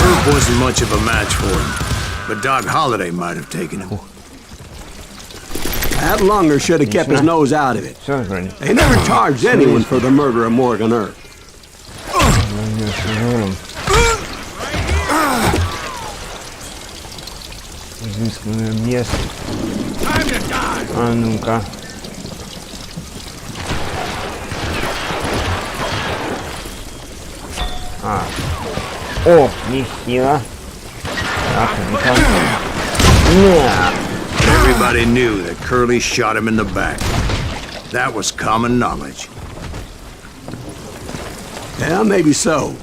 Speaker 3: Earp wasn't much of a match for him, but Doc Holliday might have taken him.
Speaker 6: That lunger should have kept his nose out of it. They never charged anyone for the murder of Morgan Earp.
Speaker 2: А ну-ка. А. О, нехило. Так, нет.
Speaker 3: Everybody knew that Curly shot him in the back. That was common knowledge.
Speaker 6: Yeah, maybe so.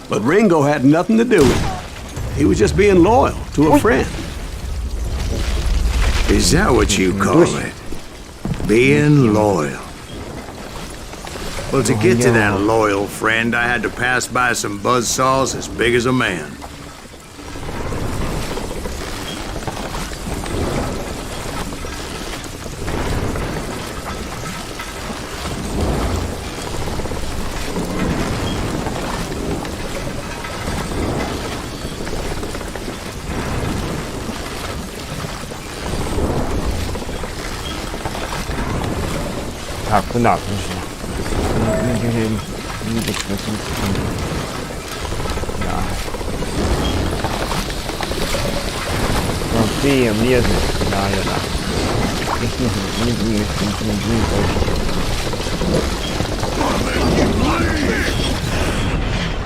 Speaker 6: But Ringo had nothing to do with it. He was just being loyal to a friend.
Speaker 3: Is that what you call it? Being loyal. Well, to get to that loyal friend, I had to pass by some buzzsaws as big as a man.
Speaker 2: Так, куда пришли? Да. Ты влезли. Да.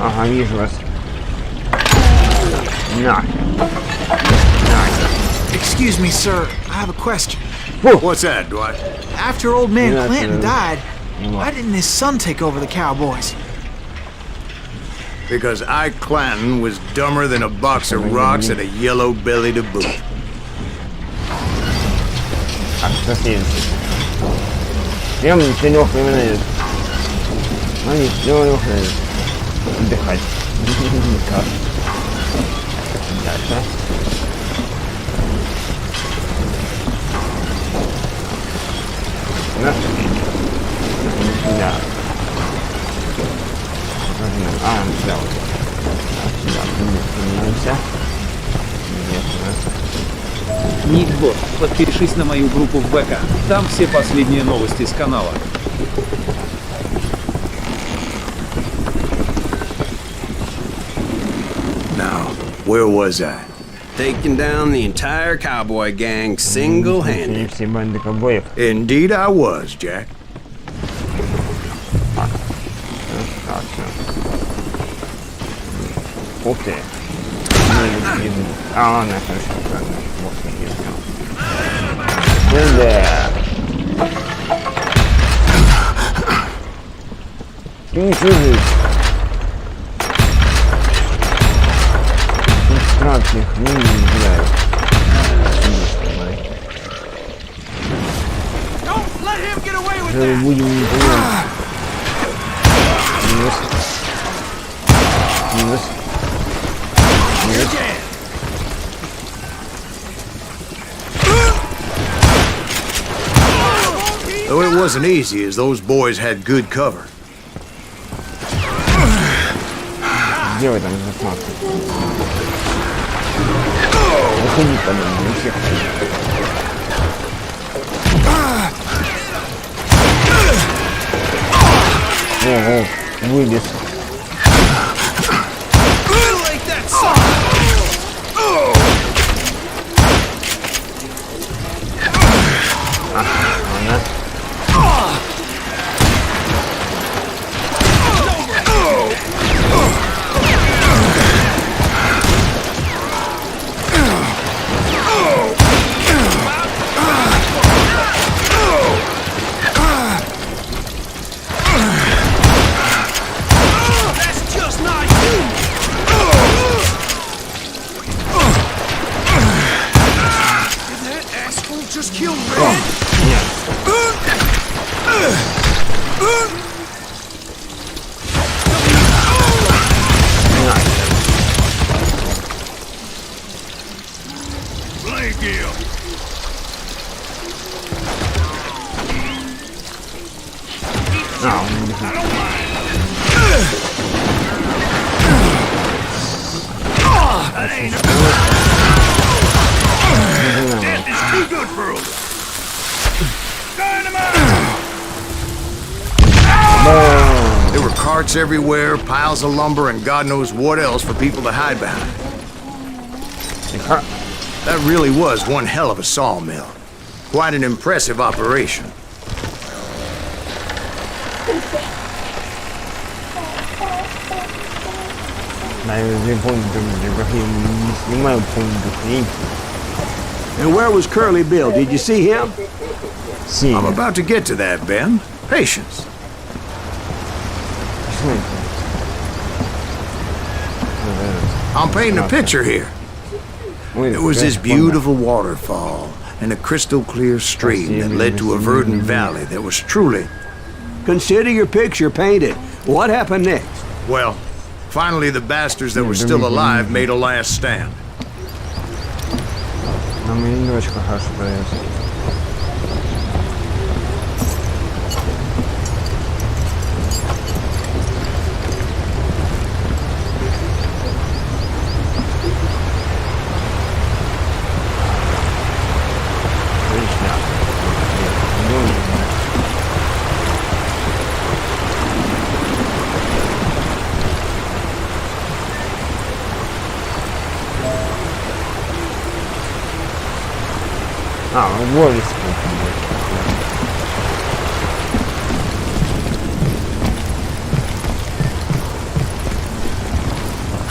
Speaker 2: Ага, вижу вас. На.
Speaker 5: Excuse me, sir. I have a question.
Speaker 3: What's that, Dwight?
Speaker 5: After old man Clanton died, why didn't his son take over the Cowboys?
Speaker 3: Because Ike Clanton was dumber than a box of rocks and a yellow belly to boot.
Speaker 2: Прям Санёк именно они все отдыхать. Дальше. Да. Сюда вот. Сюда поднимаемся.
Speaker 1: Никбот, подпишись на мою группу в ВК. Там все последние новости с канала.
Speaker 3: Now, where was I?
Speaker 8: Taking down the entire cowboy gang single-handed.
Speaker 2: Все банды ковбоев.
Speaker 3: Indeed I was, Jack.
Speaker 2: Так, ух ты. А, ладно, хорошо. Вот я не чужих. Страшных не знаю.
Speaker 11: let him get away with
Speaker 2: Уже будем не понимать. Минус. Минус. Минус.
Speaker 3: Though it wasn't easy, as those boys had good cover.
Speaker 2: Сделай там засматку. Выходи по нам, не всех. Ого, вылез. Ага.
Speaker 11: just killed Red? Blake you. Death is too good for us. There were carts everywhere, piles of lumber, and God knows what else for people to hide behind. That really was one hell of a sawmill. Quite an impressive operation.
Speaker 6: And where was Curly Bill? Did you see him?
Speaker 3: I'm about to get to that, Ben. Patience. I'm painting a picture here. There was this beautiful waterfall and a crystal clear stream that led to a verdant valley that was truly...
Speaker 6: Consider your picture painted. What happened next?
Speaker 3: Well, finally the bastards that were still alive made a last stand.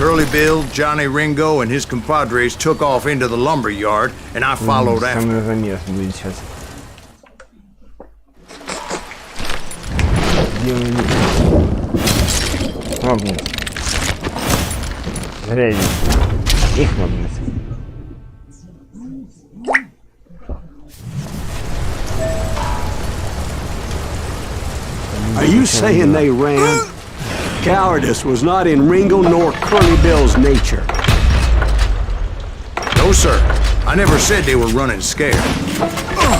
Speaker 3: Curly Bill, Johnny Ringo, and his compadres took off into the lumber yard, and I followed after.
Speaker 6: Are you saying they ran? Cowardice was not in Ringo nor Curly Bill's nature.
Speaker 3: No, sir. I never said they were running scared.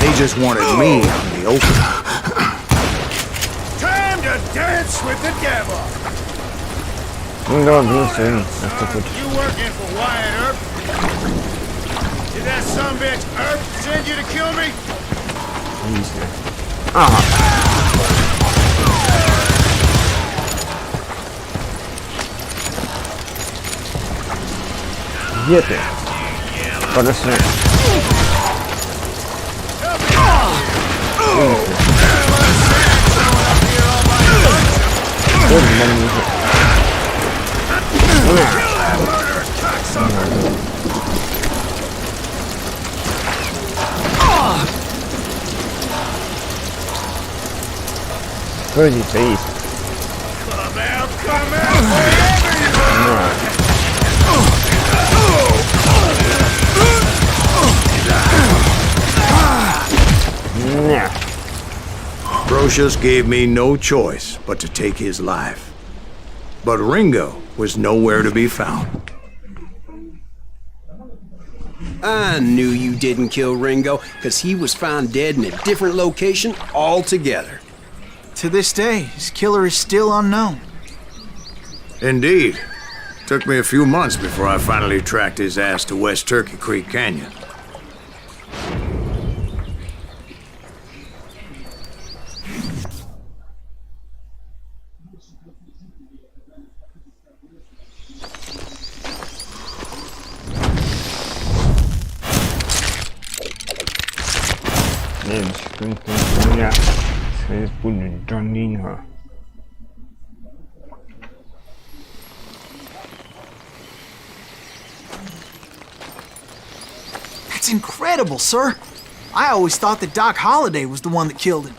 Speaker 3: They just wanted me out in the open.
Speaker 11: Time to dance with the devil. You working for Wyatt Earp? Did that sumbitch Earp send you to kill me?
Speaker 2: Где ты? Подошли. Что здесь есть?
Speaker 3: Ambrosius gave me no choice but to take his life. But Ringo was nowhere to be found.
Speaker 8: I knew you didn't kill Ringo, because he was found dead in a different location altogether.
Speaker 5: To this day, his killer is still unknown.
Speaker 3: Indeed. Took me a few months before I finally tracked his ass to West Turkey Creek Canyon.
Speaker 5: That's incredible, sir. I always thought that Doc Holliday was the one that killed him.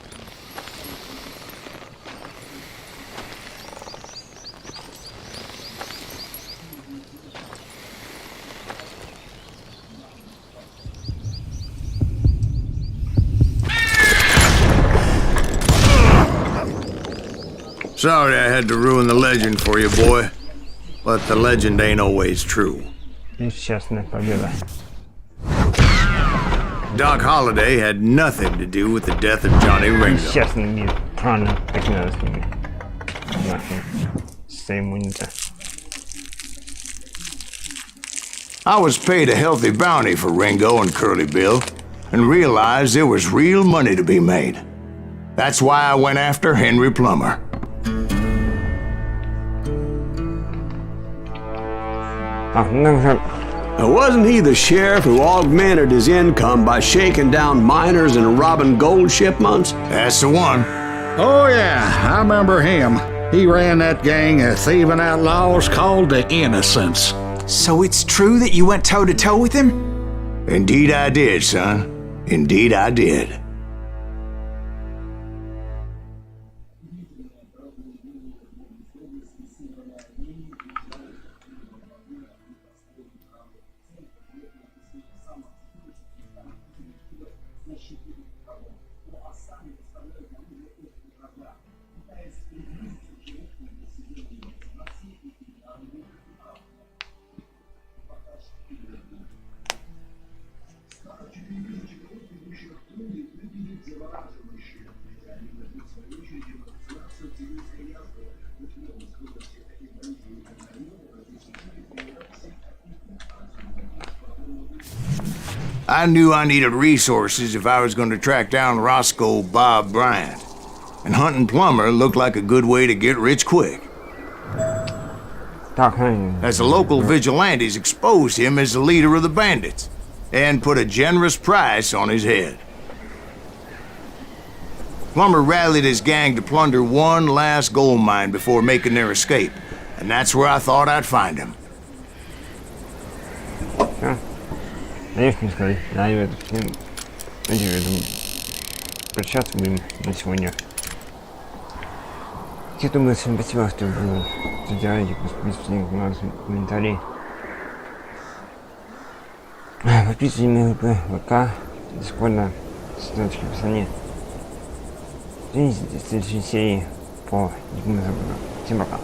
Speaker 3: Sorry I had to ruin the legend for you, boy. But the legend ain't always true. Doc Holliday had nothing to do with the death of Johnny Ringo. I was paid a healthy bounty for Ringo and Curly Bill, and realized there was real money to be made. That's why I went after Henry Plummer.
Speaker 6: Wasn't he the sheriff who augmented his income by shaking down miners and robbing gold shipments?
Speaker 3: That's the one.
Speaker 10: Oh, yeah, I remember him. He ran that gang of thieving outlaws called the Innocents.
Speaker 5: So it's true that you went toe-to-toe with him?
Speaker 3: Indeed I did, son. Indeed I did. I knew I needed resources if I was going to track down Roscoe Bob Bryant. And hunting Plummer looked like a good way to get rich quick. As the local vigilantes exposed him as the leader of the bandits, and put a generous price on his head. Plummer rallied his gang to plunder one last gold mine before making their escape, and that's where I thought I'd find him.
Speaker 2: Наверное, сказать, да, и в этот фильм, знаете, я думаю, прощаться будем на сегодня. Я думаю, всем спасибо, что вы задираете, подписывайтесь на комментарии. Подписывайтесь на ВК, Дискорда, ссылочки в описании. Ждите следующей серии по Дикому Западу. Всем пока.